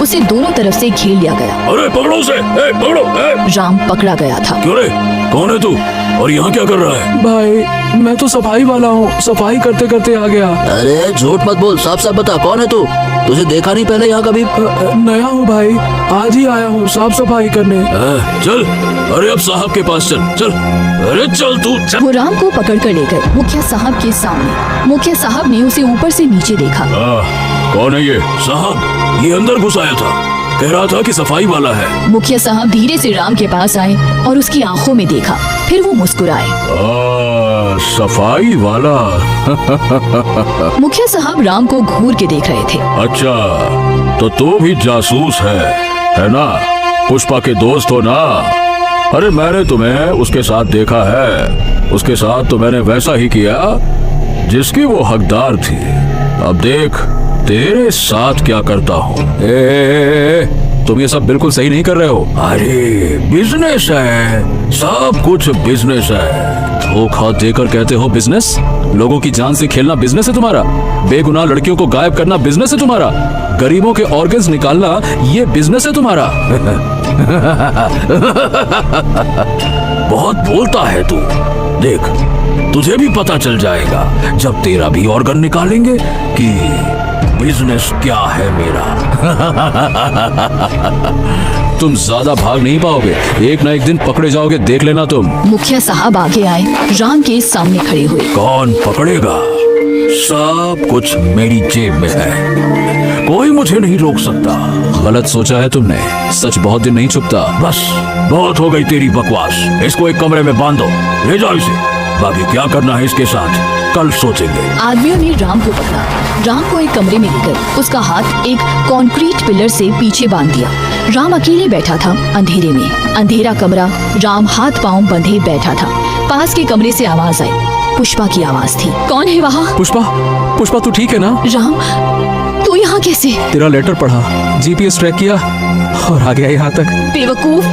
उसे दोनों तरफ से घेर लिया गया। अरे पकड़ो उसे, पकड़ो। राम पकड़ा गया था। क्यों रे, कौन है तू और यहाँ क्या कर रहा है? भाई मैं तो सफाई वाला हूँ, सफाई करते करते आ गया। अरे झूठ मत बोल, साफ साफ बता, कौन है तू? तुझे देखा नहीं पहले यहाँ कभी? नया हूँ भाई, आज ही आया हूँ साफ सफाई करने। चल, अरे अब साहब के पास चल। अरे चल तू, चल। वो राम को पकड़ कर ले गए मुखिया साहब के सामने। मुखिया साहब ने उसे ऊपर से नीचे देखा। कौन है ये? साहब, ये अंदर घुस आया था, कह रहा था कि सफाई वाला है। मुखिया साहब धीरे से राम के पास आए और उसकी आंखों में देखा, फिर वो मुस्कुराए। सफाई वाला। मुखिया साहब राम को घूर के देख रहे थे। अच्छा, तो तू भी जासूस है ना? पुष्पा के दोस्त हो ना? अरे मैंने तुम्हें उसके साथ देखा है, उसके साथ तो मैंने वैसा ही किया जिसकी वो हकदार थी। अब देख तेरे साथ क्या करता हूँ। तुम ये सब बिल्कुल सही नहीं कर रहे हो। अरे बिजनेस है, सब कुछ बिजनेस है। धोखा देकर कहते हो बिजनेस? लोगों की जान से खेलना बिजनेस है तुम्हारा? बेगुनाह लड़कियों को गायब करना बिजनेस है तुम्हारा? गरीबों के ऑर्गन्स निकालना ये बिजनेस है तुम्हारा? बहुत बोलता है तू। देख, तुझे भी पता चल जाएगा जब तेरा भी ऑर्गन निकालेंगे कि बिजनेस क्या है मेरा। तुम ज्यादा भाग नहीं पाओगे, एक ना एक दिन पकड़े जाओगे, देख लेना तुम। मुखिया साहब आगे आए, राम के सामने खड़े हुए। कौन पकड़ेगा? सब कुछ मेरी जेब में है, कोई मुझे नहीं रोक सकता। गलत सोचा है तुमने, सच बहुत दिन नहीं छुपता। बस बहुत हो गई तेरी बकवास। इसको एक कमरे में बांधो, ले जाओ इसे। बाकी क्या करना है इसके साथ कल सोचेंगे। आदमियों ने राम को पकड़ा, राम को एक कमरे में लेकर उसका हाथ एक कंक्रीट पिलर से पीछे बांध दिया। राम अकेले बैठा था अंधेरे में। अंधेरा कमरा, राम हाथ पांव बंधे बैठा था। पास के कमरे से आवाज आई, पुष्पा की आवाज थी। कौन है वहाँ? पुष्पा, पुष्पा तू ठीक है ना? राम, तू यहाँ कैसे? तेरा लेटर पढ़ा, जीपीएस ट्रैक किया और आ गया यहाँ तक। बेवकूफ,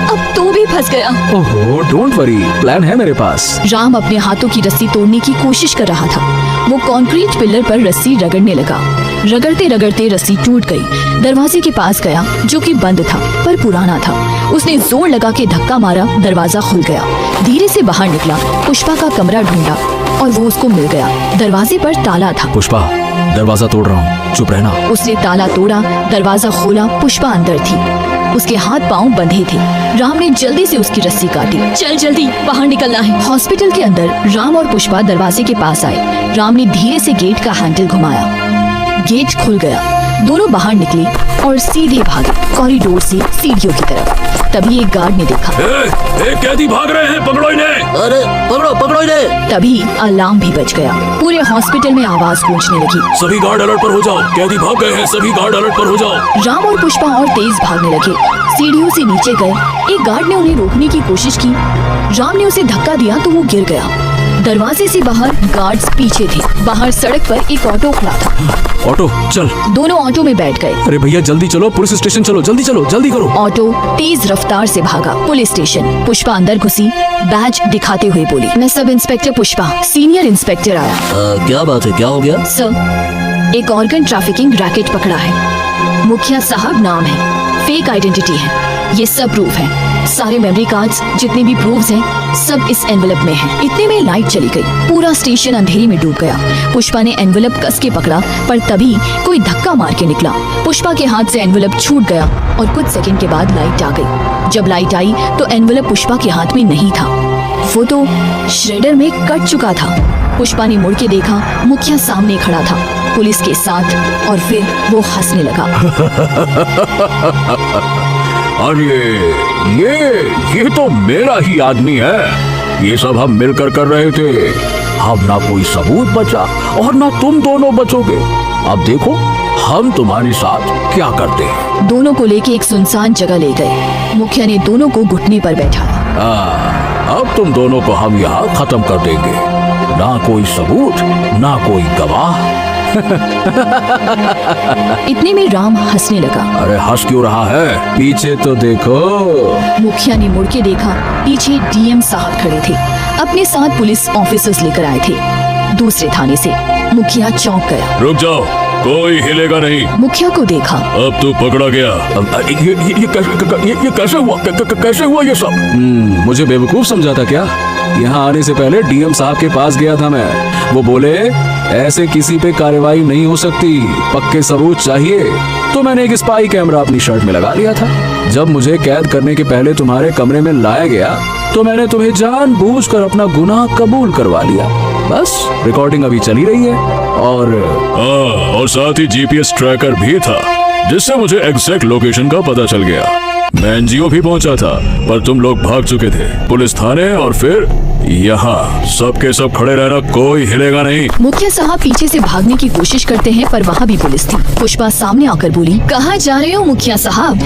अब तू भी फंस गया। ओहो, डोंट वरी, प्लान है मेरे पास। राम अपने हाथों की रस्सी तोड़ने की कोशिश कर रहा था। वो कंक्रीट पिलर पर रस्सी रगड़ने लगा। रगड़ते रगड़ते रस्सी टूट गई। दरवाजे के पास गया जो कि बंद था पर पुराना था। उसने जोर लगा के धक्का मारा, दरवाजा खुल गया। धीरे से बाहर निकला, पुष्पा का कमरा ढूंढा और वो उसको मिल गया। दरवाजे पर ताला था। पुष्पा, दरवाजा तोड़ रहा हूँ, चुप रहना। उसने ताला तोड़ा, दरवाजा खोला, पुष्पा अंदर थी। उसके हाथ पांव बंधे थे। राम ने जल्दी से उसकी रस्सी काटी। चल जल्दी, बाहर निकलना है। हॉस्पिटल के अंदर राम और पुष्पा दरवाजे के पास आए। राम ने धीरे से गेट का हैंडल घुमाया, गेट खुल गया। दोनों बाहर निकले और सीधे भागे कॉरिडोर से सीढ़ियों की तरफ। तभी एक गार्ड ने देखा। कैदी भाग रहे हैं, पकड़ो इन्हें। अरे पकड़ो पकड़ो इन्हें। तभी अलार्म भी बज गया। पूरे हॉस्पिटल में आवाज गूंजने लगी। सभी गार्ड अलर्ट पर हो जाओ, कैदी भाग गए हैं, सभी गार्ड अलर्ट पर हो जाओ। राम और पुष्पा और तेज भागने लगे। सीढ़ियों से नीचे गए। एक गार्ड ने उन्हें रोकने की कोशिश की। राम ने उसे धक्का दिया तो वो गिर गया। दरवाजे से बाहर गार्ड्स पीछे थे। बाहर सड़क पर एक ऑटो खड़ा था। ऑटो चल। दोनों ऑटो में बैठ गए। अरे भैया जल्दी चलो, पुलिस स्टेशन चलो, जल्दी चलो, जल्दी करो। ऑटो तेज रफ्तार से भागा पुलिस स्टेशन। पुष्पा अंदर घुसी, बैज दिखाते हुए बोली, मैं sub inspector Pushpa. Senior inspector आया। क्या बात है, क्या हो गया? सर, एक ऑर्गन ट्रैफिकिंग रैकेट पकड़ा है। मुखिया साहब नाम है, फेक आइडेंटिटी है, ये सब प्रूफ है। सारे मेमोरी कार्ड्स, जितने भी प्रूफ्स हैं, सब इस एनवेलप में हैं। इतने में लाइट चली गई। पूरा स्टेशन अंधेरे में डूब गया। पुष्पा ने एनवेलप कस के पकड़ा पर तभी कोई धक्का मार के निकला। पुष्पा के हाथ से एनवेलप छूट गया और कुछ सेकंड के बाद लाइट आ गई। जब लाइट आई तो एनवेलप पुष्पा के हाथ में नहीं था, वो तो श्रेडर में कट चुका था। पुष्पा ने मुड़ के देखा, मुखिया सामने खड़ा था पुलिस के साथ, और फिर वो हंसने लगा। अरे ये तो मेरा ही आदमी है। ये सब हम मिलकर कर रहे थे। अब ना कोई सबूत बचा और ना तुम दोनों बचोगे। अब देखो हम तुम्हारे साथ क्या करते हैं। दोनों को लेके एक सुनसान जगह ले गए। मुखिया ने दोनों को घुटने पर बैठाया। अब तुम दोनों को हम यहाँ खत्म कर देंगे। ना कोई सबूत, ना कोई गवाह। इतने में राम हंसने लगा। अरे हंस क्यों रहा है? पीछे तो देखो। मुखिया ने मुड़ के देखा, पीछे डीएम साहब खड़े थे। अपने साथ पुलिस ऑफिसर्स लेकर आए थे दूसरे थाने से। मुखिया चौंक गया। रुक जाओ, कोई हिलेगा नहीं। मुखिया को देखा। अब तो पकड़ा गया। ये कैसे हुआ? कैसे हुआ ये सब? मुझे बेवकूफ समझा था क्या? यहाँ आने से पहले डीएम साहब के पास गया था मैं। वो बोले ऐसे किसी पे कार्रवाई नहीं हो सकती, पक्के सबूत चाहिए। तो मैंने एक स्पाई कैमरा अपनी शर्ट में लगा लिया था। जब मुझे कैद करने के पहले तुम्हारे कमरे में लाया गया तो मैंने तुम्हें जानबूझकर अपना गुनाह कबूल करवा लिया। बस रिकॉर्डिंग अभी चली रही है और साथ ही जीपीएस ट्रैकर भी था, जिससे मुझे एग्जैक्ट लोकेशन का पता चल गया। मैं एनजीओ भी पहुंचा था पर तुम लोग भाग चुके थे पुलिस थाने, और फिर यहाँ सबके सब खड़े रहना, कोई हिलेगा नहीं। मुखिया साहब पीछे से भागने की कोशिश करते हैं पर वहाँ भी पुलिस थी। पुष्पा सामने आकर बोली, कहाँ जा रहे हो मुखिया साहब?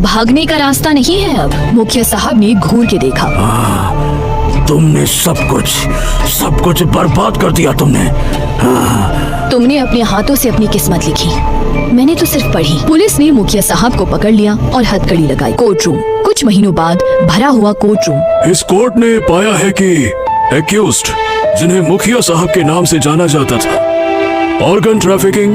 भागने का रास्ता नहीं है अब। मुखिया साहब ने घूर के देखा। तुमने सब कुछ बर्बाद कर दिया तुमने। तुमने अपने हाथों से अपनी किस्मत लिखी, मैंने तो सिर्फ पढ़ी। पुलिस ने मुखिया साहब को पकड़ लिया और हथकड़ी लगाई। कोर्ट रूम, कुछ महीनों बाद भरा हुआ कोर्ट रूम। इस कोर्ट ने पाया है कि एक्यूज्ड जिन्हें मुखिया साहब के नाम से जाना जाता था, ऑर्गन ट्रैफिकिंग,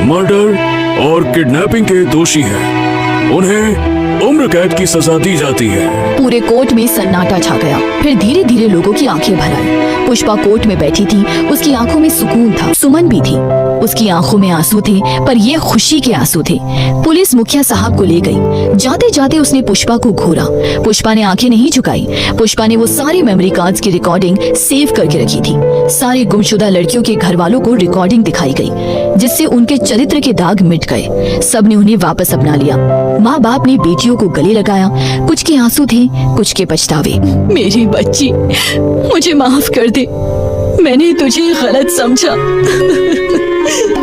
मर्डर और किडनैपिंग के दोषी हैं। उन्हें उम्र कैद की सजा दी जाती है। पूरे कोर्ट में सन्नाटा छा गया। फिर धीरे धीरे लोगों की आंखें भर आई। पुष्पा कोर्ट में बैठी थी, उसकी आंखों में सुकून था। सुमन भी थी, उसकी आंखों में आंसू थे, पर ये खुशी के आंसू थे। पुलिस मुखिया साहब को ले गई। जाते जाते उसने पुष्पा को घूरा। पुष्पा ने आंखें नहीं झुकाई। पुष्पा ने वो सारे मेमोरी कार्ड्स की रिकॉर्डिंग सेव करके रखी थी। सारे गुमशुदा लड़कियों के घर वालों को रिकॉर्डिंग दिखाई गई, जिससे उनके चरित्र के दाग मिट गए। सबने उन्हें वापस अपना लिया। माँ बाप ने बेटियों को गले लगाया। कुछ के आंसू थे, कुछ के पछतावे। मेरी बच्ची, मुझे माफ कर दे, मैंने तुझे गलत समझा।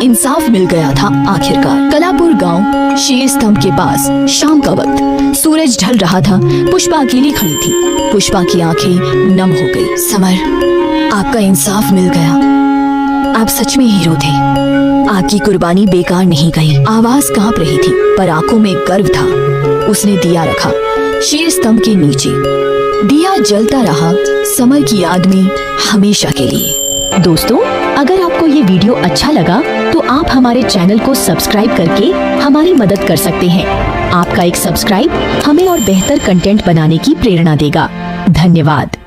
इंसाफ मिल गया था आखिरकार। कलापुर गांव, शेर स्तंभ के पास, शाम का वक्त, सूरज ढल रहा था। पुष्पा अकेली खड़ी थी। पुष्पा की आंखें नम हो गई। समर, आपका इंसाफ मिल गया। आप सच में हीरो थे। आपकी कुर्बानी बेकार नहीं गई। आवाज कांप रही थी, पर आंखों में गर्व था। उसने दिया रखा शेर स्तंभ के नीचे। दिया जलता रहा समर की याद में हमेशा के लिए। दोस्तों, अगर आपको ये वीडियो अच्छा लगा तो आप हमारे चैनल को सब्सक्राइब करके हमारी मदद कर सकते हैं। आपका एक सब्सक्राइब हमें और बेहतर कंटेंट बनाने की प्रेरणा देगा। धन्यवाद।